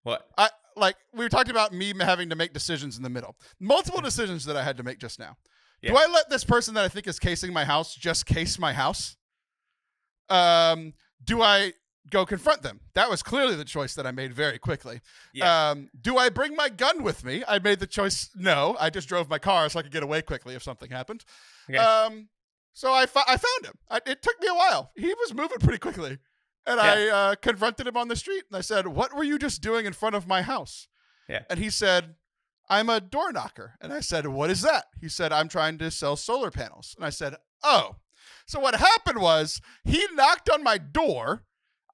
What? We were talking about me having to make decisions in the middle. Multiple decisions that I had to make just now. Yeah. Do I let this person that I think is casing my house just case my house? Do I go confront them? That was clearly the choice that I made very quickly. Yeah. Do I bring my gun with me? I made the choice no. I just drove my car so I could get away quickly if something happened. Okay. So I found him. It took me a while. He was moving pretty quickly. And I confronted him on the street. And I said, what were you just doing in front of my house? Yeah. And he said, I'm a door knocker. And I said, what is that? He said, I'm trying to sell solar panels. And I said, oh. So what happened was he knocked on my door.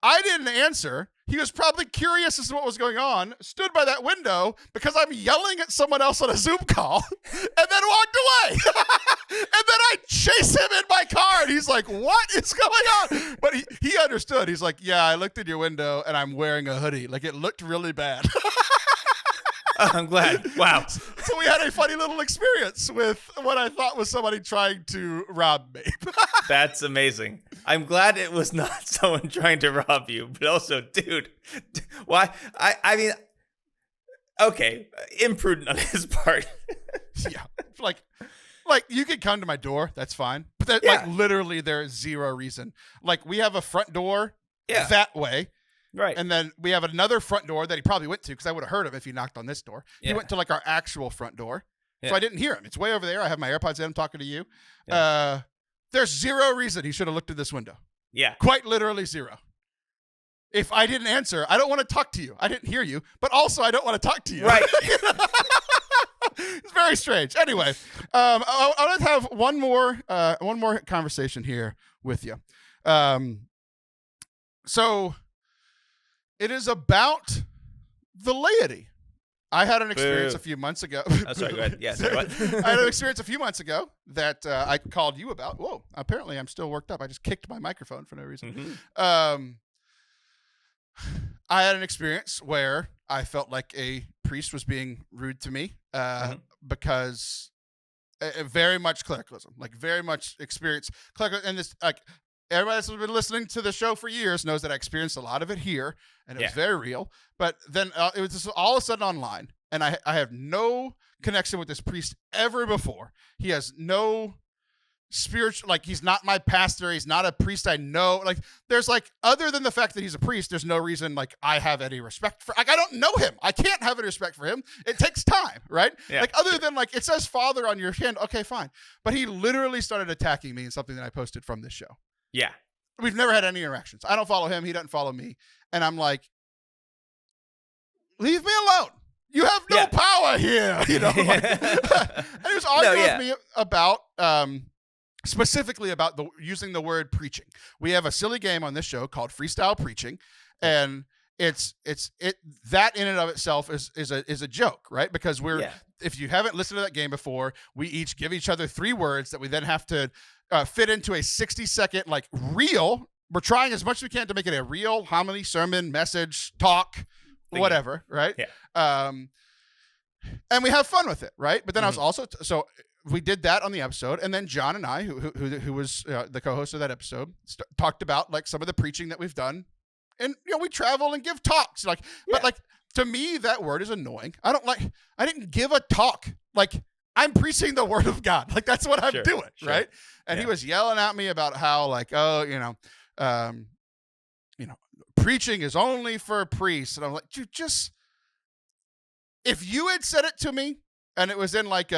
I didn't answer. He was probably curious as to what was going on, stood by that window because I'm yelling at someone else on a Zoom call, and then walked away. And then I chase him in my car, and he's like, what is going on? But he understood. He's like, yeah, I looked in your window, and I'm wearing a hoodie. Like, it looked really bad. Oh, I'm glad. Wow. So we had a funny little experience with what I thought was somebody trying to rob me. That's amazing. I'm glad it was not someone trying to rob you, but also, dude, why? I mean, okay, imprudent on his part. Yeah, like you could come to my door, that's fine. But like literally, there is zero reason. Like we have a front door that way. Right. And then we have another front door that he probably went to because I would have heard him if he knocked on this door. Yeah. He went to like our actual front door. Yeah. So I didn't hear him. It's way over there. I have my AirPods in. I'm talking to you. Yeah. There's zero reason he should have looked at this window. Yeah. Quite literally zero. If I didn't answer, I don't want to talk to you. I didn't hear you, but also I don't want to talk to you. Right. It's very strange. Anyway, I want to have one more conversation here with you. So it is about the laity. I had an experience a few months ago. Oh, sorry, go ahead. Yeah, sorry, what? I had an experience a few months ago that I called you about. Whoa, apparently I'm still worked up. I just kicked my microphone for no reason. Mm-hmm. I had an experience where I felt like a priest was being rude to me because very much clericalism, like very much experience clericalism. And this, like, everybody that's been listening to the show for years knows that I experienced a lot of it here, and it was very real. But then it was just all of a sudden online, and I have no connection with this priest ever before. He has no spiritual, like, he's not my pastor. He's not a priest I know. Like, there's, like, other than the fact that he's a priest, there's no reason, like, I have any respect for. Like, I don't know him. I can't have any respect for him. It takes time, right? Yeah, like, other than, like, it says Father on your hand. Okay, fine. But he literally started attacking me in something that I posted from this show. Yeah. We've never had any interactions. I don't follow him. He doesn't follow me. And I'm like, leave me alone. You have no power here. You know? Like, and he was arguing with me about, specifically about using the word preaching. We have a silly game on this show called freestyle preaching. And it's that in and of itself is a joke, right? Because if you haven't listened to that game before, we each give each other 3 words that we then have to fit into a 60-second, like, reel. We're trying as much as we can to make it a real homily, sermon, message, talk, whatever, right? Yeah. And we have fun with it, right? But then I was also so we did that on the episode, and then John and I, who was the co-host of that episode, talked about, like, some of the preaching that we've done, and we travel and give talks, like, but, like, to me that word is annoying. I didn't give a talk, like, I'm preaching the word of God. Like, that's what I'm doing, right? And he was yelling at me about how, like, preaching is only for priests. And I'm like, dude, just, if you had said it to me and it was in, like,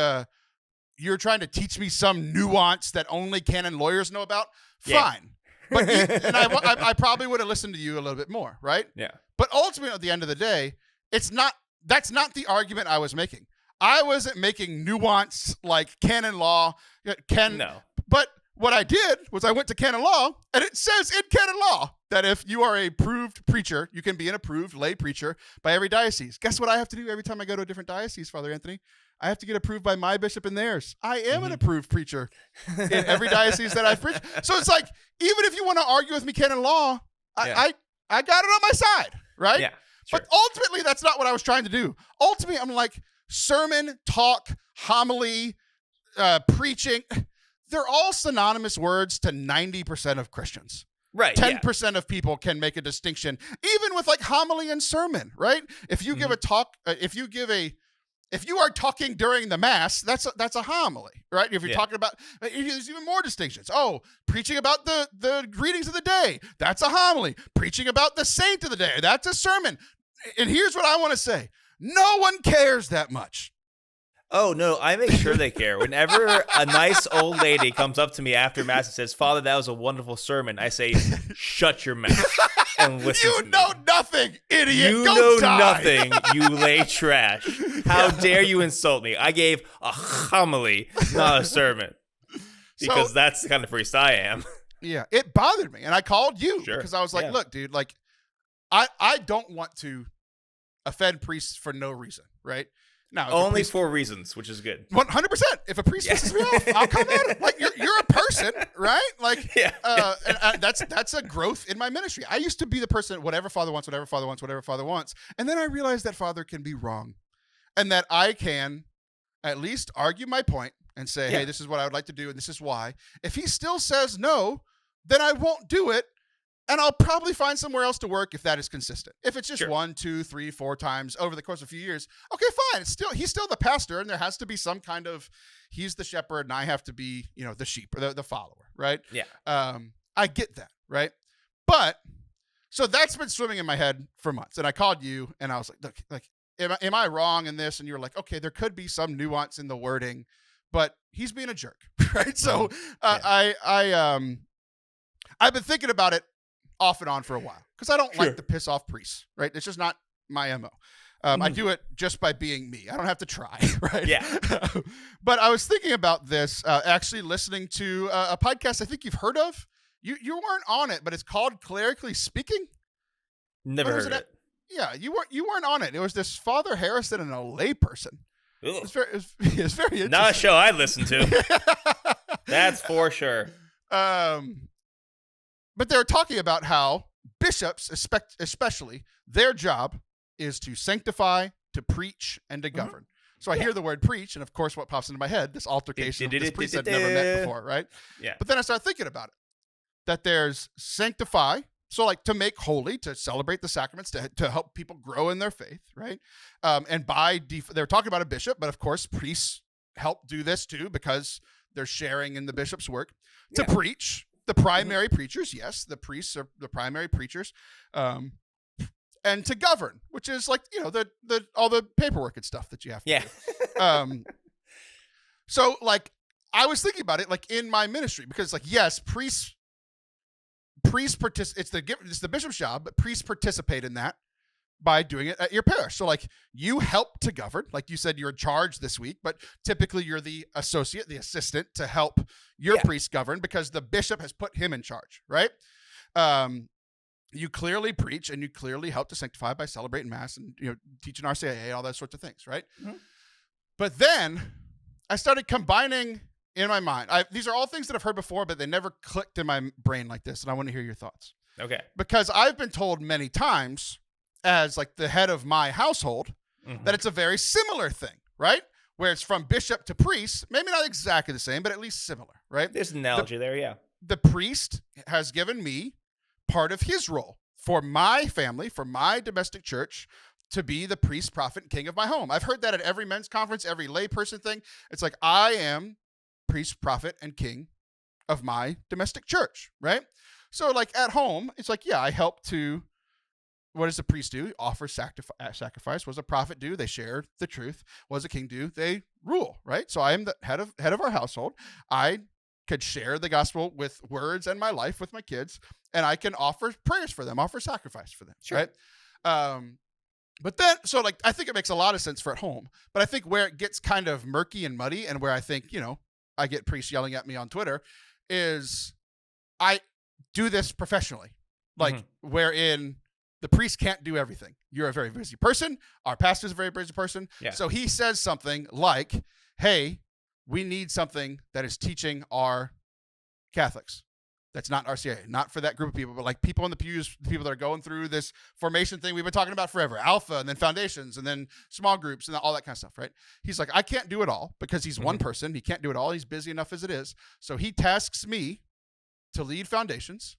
you're trying to teach me some nuance that only canon lawyers know about, fine. But and I probably would have listened to you a little bit more, right? Yeah. But ultimately, at the end of the day, that's not the argument I was making. I wasn't making nuance, like, canon law. No. But what I did was I went to canon law, and it says in canon law that if you are a approved preacher, you can be an approved lay preacher by every diocese. Guess what I have to do every time I go to a different diocese, Father Anthony? I have to get approved by my bishop and theirs. I am an approved preacher in every diocese that I've preached. So it's like, even if you want to argue with me canon law, I got it on my side, right? Yeah. Sure. But ultimately, that's not what I was trying to do. Ultimately, I'm like, sermon, talk, homily, preaching, they're all synonymous words to 90% of Christians. Right. 10% of people can make a distinction, even with, like, homily and sermon, right? If you give a talk, if you are talking during the mass, that's a homily, right? If you're talking about, there's even more distinctions. Oh, preaching about the greetings of the day, that's a homily. Preaching about the saint of the day, that's a sermon. And here's what I want to say. No one cares that much. Oh, no, I make sure they care. Whenever a nice old lady comes up to me after Mass and says, Father, that was a wonderful sermon, I say, shut your mouth and listen to me. You know nothing, idiot. You Go know die. nothing, you lay trash. How dare you insult me? I gave a homily, not a sermon. Because that's the kind of priest I am. Yeah, it bothered me. And I called you because I was like, look, dude, like, I don't want to offend priests for no reason, right? Now, only for reasons, which is good. 100%. If a priest pisses me off, I'll come at him. Like, you're a person, right? Like, and that's a growth in my ministry. I used to be the person, whatever Father wants, whatever Father wants, whatever Father wants. And then I realized that Father can be wrong, and that I can at least argue my point and say, hey, this is what I would like to do, and this is why. If he still says no, then I won't do it. And I'll probably find somewhere else to work if that is consistent. If it's just 1, 2, 3, 4 times over the course of a few years, okay, fine. He's still the pastor, and there has to be some kind of, he's the shepherd, and I have to be, the sheep or the follower, right? Yeah. I get that, right? But so that's been swimming in my head for months, and I called you, and I was like, look, like, am I wrong in this? And you're like, okay, there could be some nuance in the wording, but he's being a jerk, right? So I've been thinking about it off and on for a while because I don't like to piss off priests, right? It's just not my MO. I do it just by being me. I don't have to try, right? Yeah. But I was thinking about this, actually listening to a podcast I think you've heard of. You weren't on it, but it's called Clerically Speaking. Never heard of it. Yeah, you weren't on it. It was this Father Harrison and a lay person. It's very interesting. Not a show I listen to. That's for sure. But they were talking about how bishops, especially, their job is to sanctify, to preach, and to govern. So I hear the word preach, and of course what pops into my head, this altercation with this priest I'd never met before, right? Yeah. But then I started thinking about it, that there's sanctify, so like to make holy, to celebrate the sacraments, to help people grow in their faith, right? And by they're talking about a bishop, but of course priests help do this too because they're sharing in the bishop's work. To preach, the primary preachers, yes, the priests are the primary preachers, and to govern, which is like, you know, the all the paperwork and stuff that you have to do. So like I was thinking about it like in my ministry because like yes, priests it's the bishop's job, but priests participate in that by doing it at your parish. So like you help to govern, like you said, you're in charge this week, but typically you're the associate, the assistant to help your priest govern because the bishop has put him in charge, right? You clearly preach and you clearly help to sanctify by celebrating mass and, you know, teaching RCIA, all that sorts of things, right? But then I started combining in my mind. These are all things that I've heard before, but they never clicked in my brain like this, and I want to hear your thoughts. Okay. Because I've been told many times as like the head of my household that it's a very similar thing, right? Where it's from bishop to priest, maybe not exactly the same, but at least similar, right? There's an analogy there, yeah. The priest has given me part of his role for my family, for my domestic church, to be the priest, prophet, and king of my home. I've heard that at every men's conference, every layperson thing. It's like, I am priest, prophet, and king of my domestic church, right? So like at home, it's like, yeah, I help to, what does a priest do? Offer sacrifice. What does a prophet do? They share the truth. What does a king do? They rule, right? So I am the head of our household. I could share the gospel with words and my life with my kids, and I can offer prayers for them, offer sacrifice for them, right? But then, so like, I think it makes a lot of sense for at home, but I think where it gets kind of murky and muddy and where I think, you know, I get priests yelling at me on Twitter is I do this professionally, like wherein the priest can't do everything. You're a very busy person. Our pastor's a very busy person. Yeah. So he says something like, hey, we need something that is teaching our Catholics. That's not RCA, not for that group of people, but like people in the pews, the people that are going through this formation thing we've been talking about forever, alpha and then foundations and then small groups and all that kind of stuff, right? He's like, I can't do it all because he's one person. He can't do it all. He's busy enough as it is. So he tasks me to lead foundations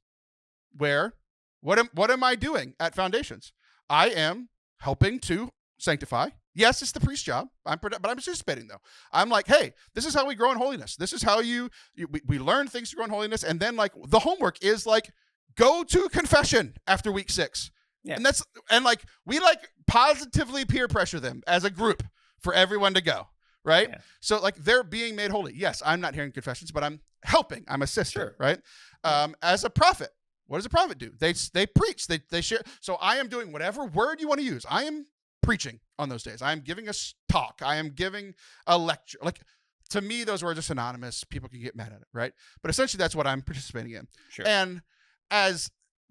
where, what am I doing at foundations? I am helping to sanctify. Yes, it's the priest's job, but I'm participating though. I'm like, hey, this is how we grow in holiness. This is how we learn things to grow in holiness. And then like the homework is like, go to confession after week 6. Yeah. And like, we like positively peer pressure them as a group for everyone to go. Right. Yeah. So like they're being made holy. Yes. I'm not hearing confessions, but I'm helping. I'm assisting. Right. As a prophet, what does a prophet do? They preach, they share. So I am doing whatever word you want to use. I am preaching on those days. I am giving a talk. I am giving a lecture. Like, to me, those words are synonymous. People can get mad at it, right? But essentially, that's what I'm participating in. Sure. And as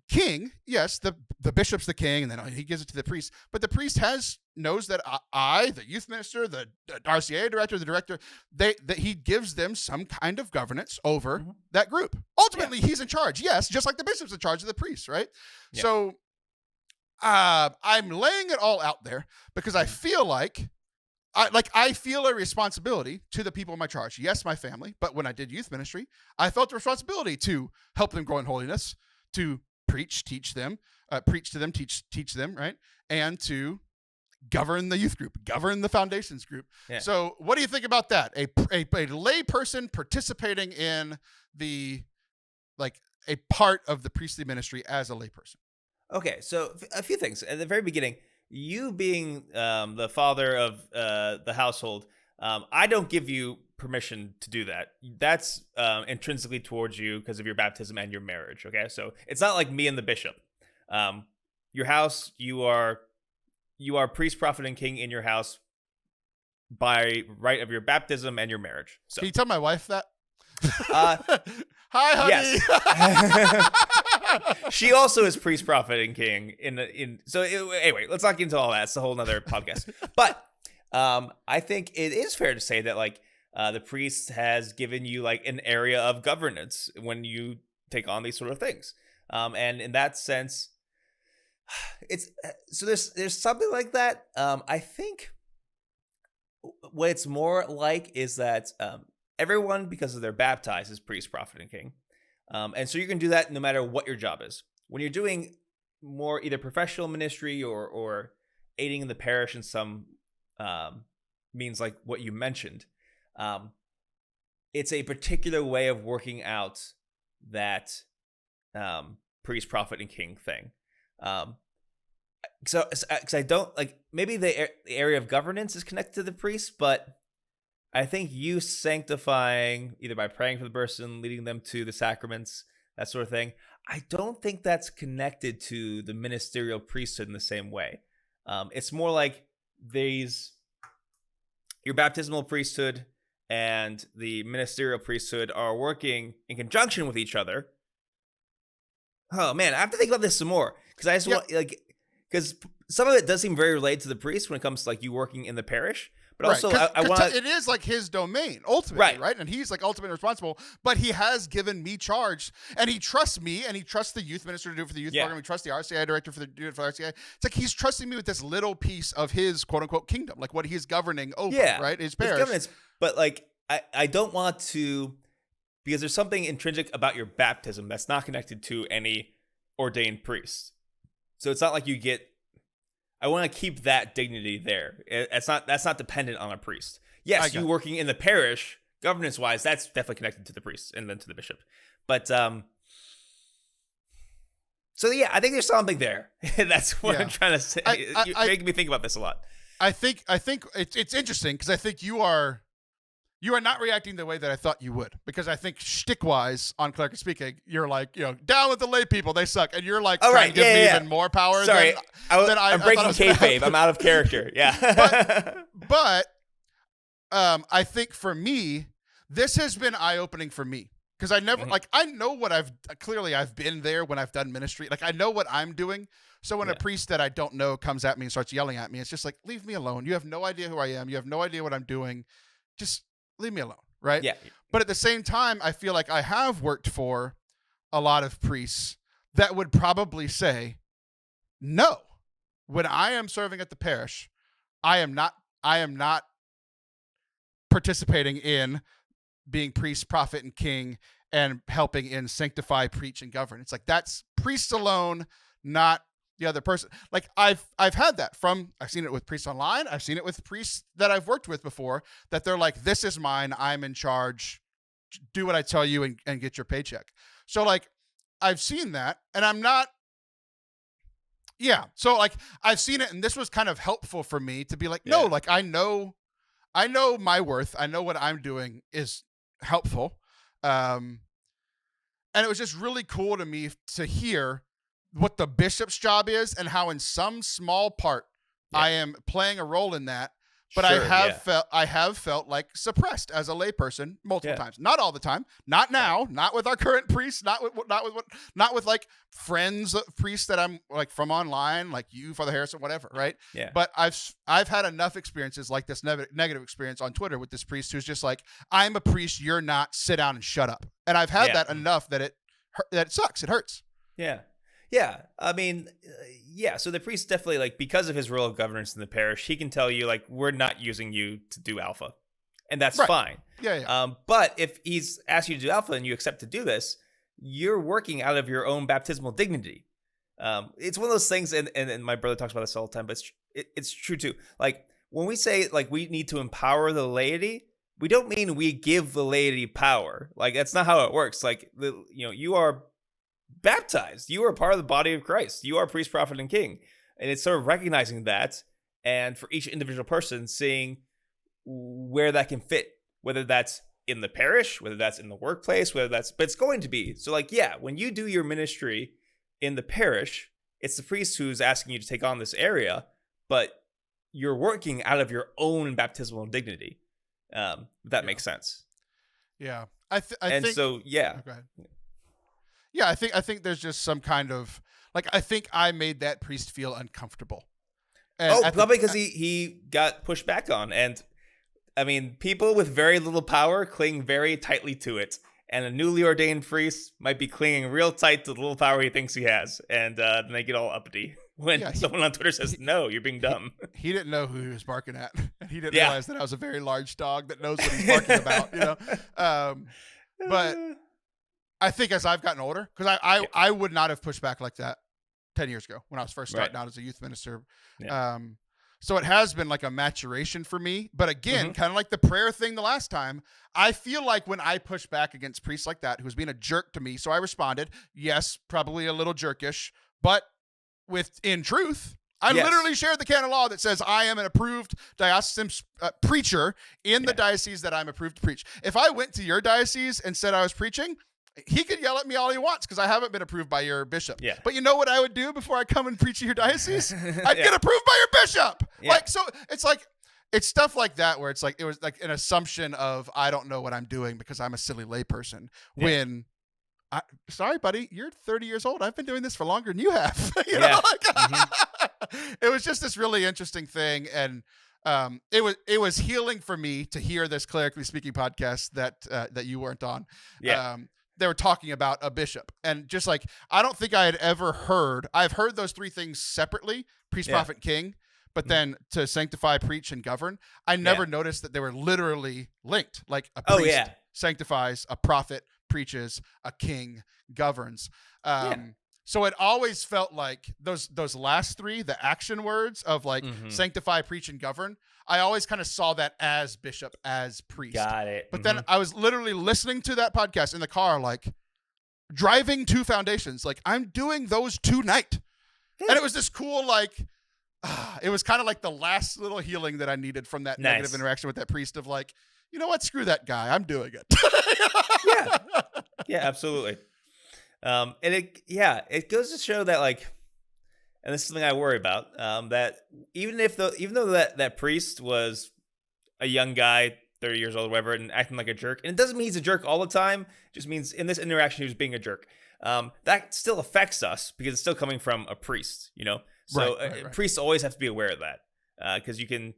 king, yes, the bishop's the king, and then he gives it to the priest. But the priest knows that I, the youth minister, the RCA director, the director, that he gives them some kind of governance over that group. Ultimately, he's in charge. Yes, just like the bishop's in charge of the priest, right? Yeah. So I'm laying it all out there because I feel like I feel a responsibility to the people in my charge. Yes, my family, but when I did youth ministry, I felt a responsibility to help them grow in holiness, to preach, teach them, preach to them, teach them, right? And to govern the youth group, govern the foundations group. Yeah. So what do you think about that? A lay person participating in a part of the priestly ministry as a lay person. Okay, so a few things. At the very beginning, you being the father of the household, I don't give you permission to do that. That's intrinsically towards you because of your baptism and your marriage. Okay, so it's not like me and the bishop. Your house, you are priest, prophet, and king in your house by right of your baptism and your marriage. So Can you tell my wife that? Hi, honey. Yes. She also is priest, prophet, and king. Anyway, let's not get into all that. It's a whole nother podcast. But I think it is fair to say that like the priest has given you like an area of governance when you take on these sort of things. And in that sense, it's so there's something like that. I think what it's more like is that everyone, because of their baptized, is priest, prophet, and king. And so you can do that no matter what your job is. When you're doing more either professional ministry or aiding in the parish in some means like what you mentioned, it's a particular way of working out that priest, prophet, and king thing. So I don't like, maybe the area of governance is connected to the priest, but I think you sanctifying either by praying for the person, leading them to the sacraments, that sort of thing, I don't think that's connected to the ministerial priesthood in the same way. It's more like your baptismal priesthood and the ministerial priesthood are working in conjunction with each other. Oh man, I have to think about this some more because I just want because some of it does seem very related to the priest when it comes to like you working in the parish. But also, I want it is like his domain ultimately, right? And he's like ultimately responsible. But he has given me charge, and he trusts me, and he trusts the youth minister to do it for the youth program. He trusts the RCI director to do it for the RCI. It's like he's trusting me with this little piece of his quote unquote kingdom, like what he's governing over, right? His parish. Governance, but like I don't want to, because there's something intrinsic about your baptism that's not connected to any ordained priest. So it's not like you get. I want to keep that dignity there. That's not dependent on a priest. Yes, you working in the parish, governance-wise, that's definitely connected to the priest and then to the bishop. But so yeah, I think there's something there. That's what I'm trying to say. You're making me think about this a lot. I think it's interesting because I think you are not reacting the way that I thought you would, because I think shtick-wise on Clerical Speaking, you're like, down with the lay people, they suck, and you're like trying to give me even more power. Sorry, I'm breaking kayfabe. I'm out of character. Yeah, but I think for me, this has been eye-opening for me because I never I know what I've been there when I've done ministry. Like I know what I'm doing. So when a priest that I don't know comes at me and starts yelling at me, it's just like, leave me alone. You have no idea who I am. You have no idea what I'm doing. Just leave me alone, right? Yeah. But at the same time, I feel like I have worked for a lot of priests that would probably say, no, when I am serving at the parish, I am not participating in being priest, prophet, and king and helping in sanctify, preach, and govern. It's like, that's priests alone, not the other person. Like I've had that I've seen it with priests online. I've seen it with priests that I've worked with before, that they're like, this is mine. I'm in charge. Do what I tell you and get your paycheck. So like I've seen that, and I'm not. Yeah. So like I've seen it, and this was kind of helpful for me to be like, no, like I know my worth. I know what I'm doing is helpful. And it was just really cool to me to hear what the bishop's job is and how in some small part I am playing a role in that. But I have felt like suppressed as a layperson multiple times. Not all the time. Not now. Not with our current priests. Not with like friends priests that I'm like from online, like you, Father Harrison, whatever. Right. Yeah. But I've had enough experiences like this negative experience on Twitter with this priest who's just like, I'm a priest. You're not. Sit down and shut up. And I've had that enough that it sucks. It hurts. Yeah. Yeah, I mean, so the priest definitely, like, because of his role of governance in the parish, he can tell you, like, we're not using you to do alpha. And that's fine. Yeah. But if he's asked you to do alpha and you accept to do this, you're working out of your own baptismal dignity. It's one of those things, and my brother talks about this all the time, but it's true too. Like, when we say, like, we need to empower the laity, we don't mean we give the laity power. Like, that's not how it works. Like, you are baptized. You are part of the body of Christ. You are priest, prophet, and king. And it's sort of recognizing that, and for each individual person, seeing where that can fit whether that's in the parish, whether that's in the workplace, but it's going to be. So like, yeah, when you do your ministry in the parish, it's the priest who's asking you to take on this area, but you're working out of your own baptismal dignity. If that makes sense. Yeah. I think. So, yeah. Okay. Yeah, I think there's just some kind of, like, I think I made that priest feel uncomfortable. And probably because he got pushed back on. And I mean, people with very little power cling very tightly to it. And a newly ordained priest might be clinging real tight to the little power he thinks he has. And then they get all uppity when someone on Twitter says, no, you're being dumb. He didn't know who he was barking at. And he didn't realize that I was a very large dog that knows what he's barking about, you know? But I think as I've gotten older, because I would not have pushed back like that 10 years ago when I was first starting out as a youth minister. Yeah. So it has been like a maturation for me. But again, kind of like the prayer thing the last time, I feel like when I push back against priests like that, who's being a jerk to me, so I responded, yes, probably a little jerkish, but in truth, I literally shared the canon law that says I am an approved diocesan preacher in the diocese that I'm approved to preach. If I went to your diocese and said I was preaching, he could yell at me all he wants because I haven't been approved by your bishop. Yeah. But you know what I would do before I come and preach at your diocese? I'd get approved by your bishop. Yeah. Like, so it's like, it's stuff like that where it's like, it was like an assumption of I don't know what I'm doing because I'm a silly layperson. Yeah. When, sorry, buddy, you're 30 years old. I've been doing this for longer than you have. You know? It was just this really interesting thing. And it was healing for me to hear this Clerically Speaking podcast that you weren't on. Yeah. They were talking about a bishop, and just like, I don't think I had ever I've heard those three things separately, priest, prophet, king, but then to sanctify, preach, and govern, I never noticed that they were literally linked. Like a priest sanctifies, a prophet preaches, a king governs. So it always felt like those last three, the action words of like sanctify, preach, and govern, I always kind of saw that as bishop, as priest. Got it. But then I was literally listening to that podcast in the car, like driving to Foundations. Like, I'm doing those tonight. And it was this cool, like, it was kind of like the last little healing that I needed from that negative interaction with that priest of like, you know what? Screw that guy. I'm doing it. Yeah, absolutely. And it goes to show that, like, and this is something I worry about, that even though that priest was a young guy, 30 years old or whatever, and acting like a jerk, and it doesn't mean he's a jerk all the time, it just means in this interaction he was being a jerk. That still affects us because it's still coming from a priest, you know? So priests always have to be aware of that, because you can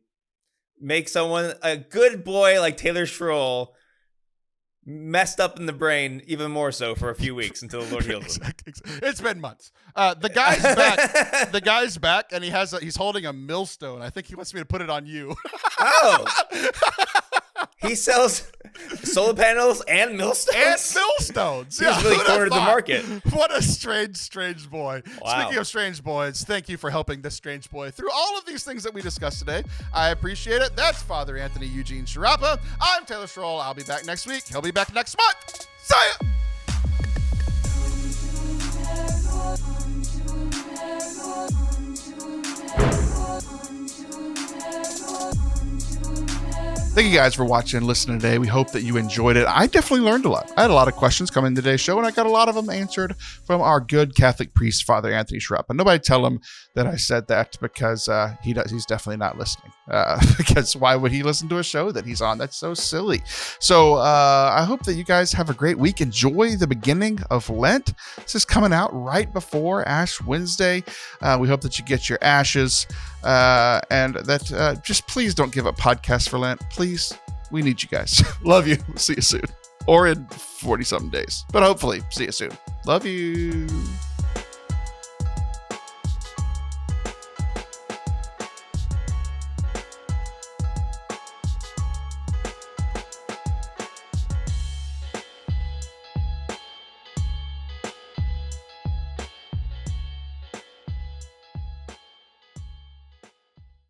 make someone, a good boy like Taylor Schroll, messed up in the brain even more so for a few weeks until the Lord heals him. It's been months. The guy's back. The guy's back, and he's holding a millstone. I think he wants me to put it on you. Oh. He sells solar panels and millstones? He's really cornered the market. What a strange boy. Wow. Speaking of strange boys, thank you for helping this strange boy through all of these things that we discussed today. I appreciate it. That's Father Anthony Eugene Sciarappa. I'm Taylor Schroll. I'll be back next week. He'll be back next month. See ya! Thank you guys for watching and listening today. We hope that you enjoyed it. I definitely learned a lot. I had a lot of questions coming in today's show, and I got a lot of them answered from our good Catholic priest, Father Anthony Sciarappa. Nobody tell him that I said that because he's definitely not listening. Because why would he listen to a show that he's on? That's so silly. So I hope that you guys have a great week. Enjoy the beginning of Lent. This is coming out right before Ash Wednesday. We hope that you get your ashes and that just please don't give up podcasts for Lent. Please. We need you guys. Love you. See you soon. Or in 40-something days. But hopefully, see you soon. Love you.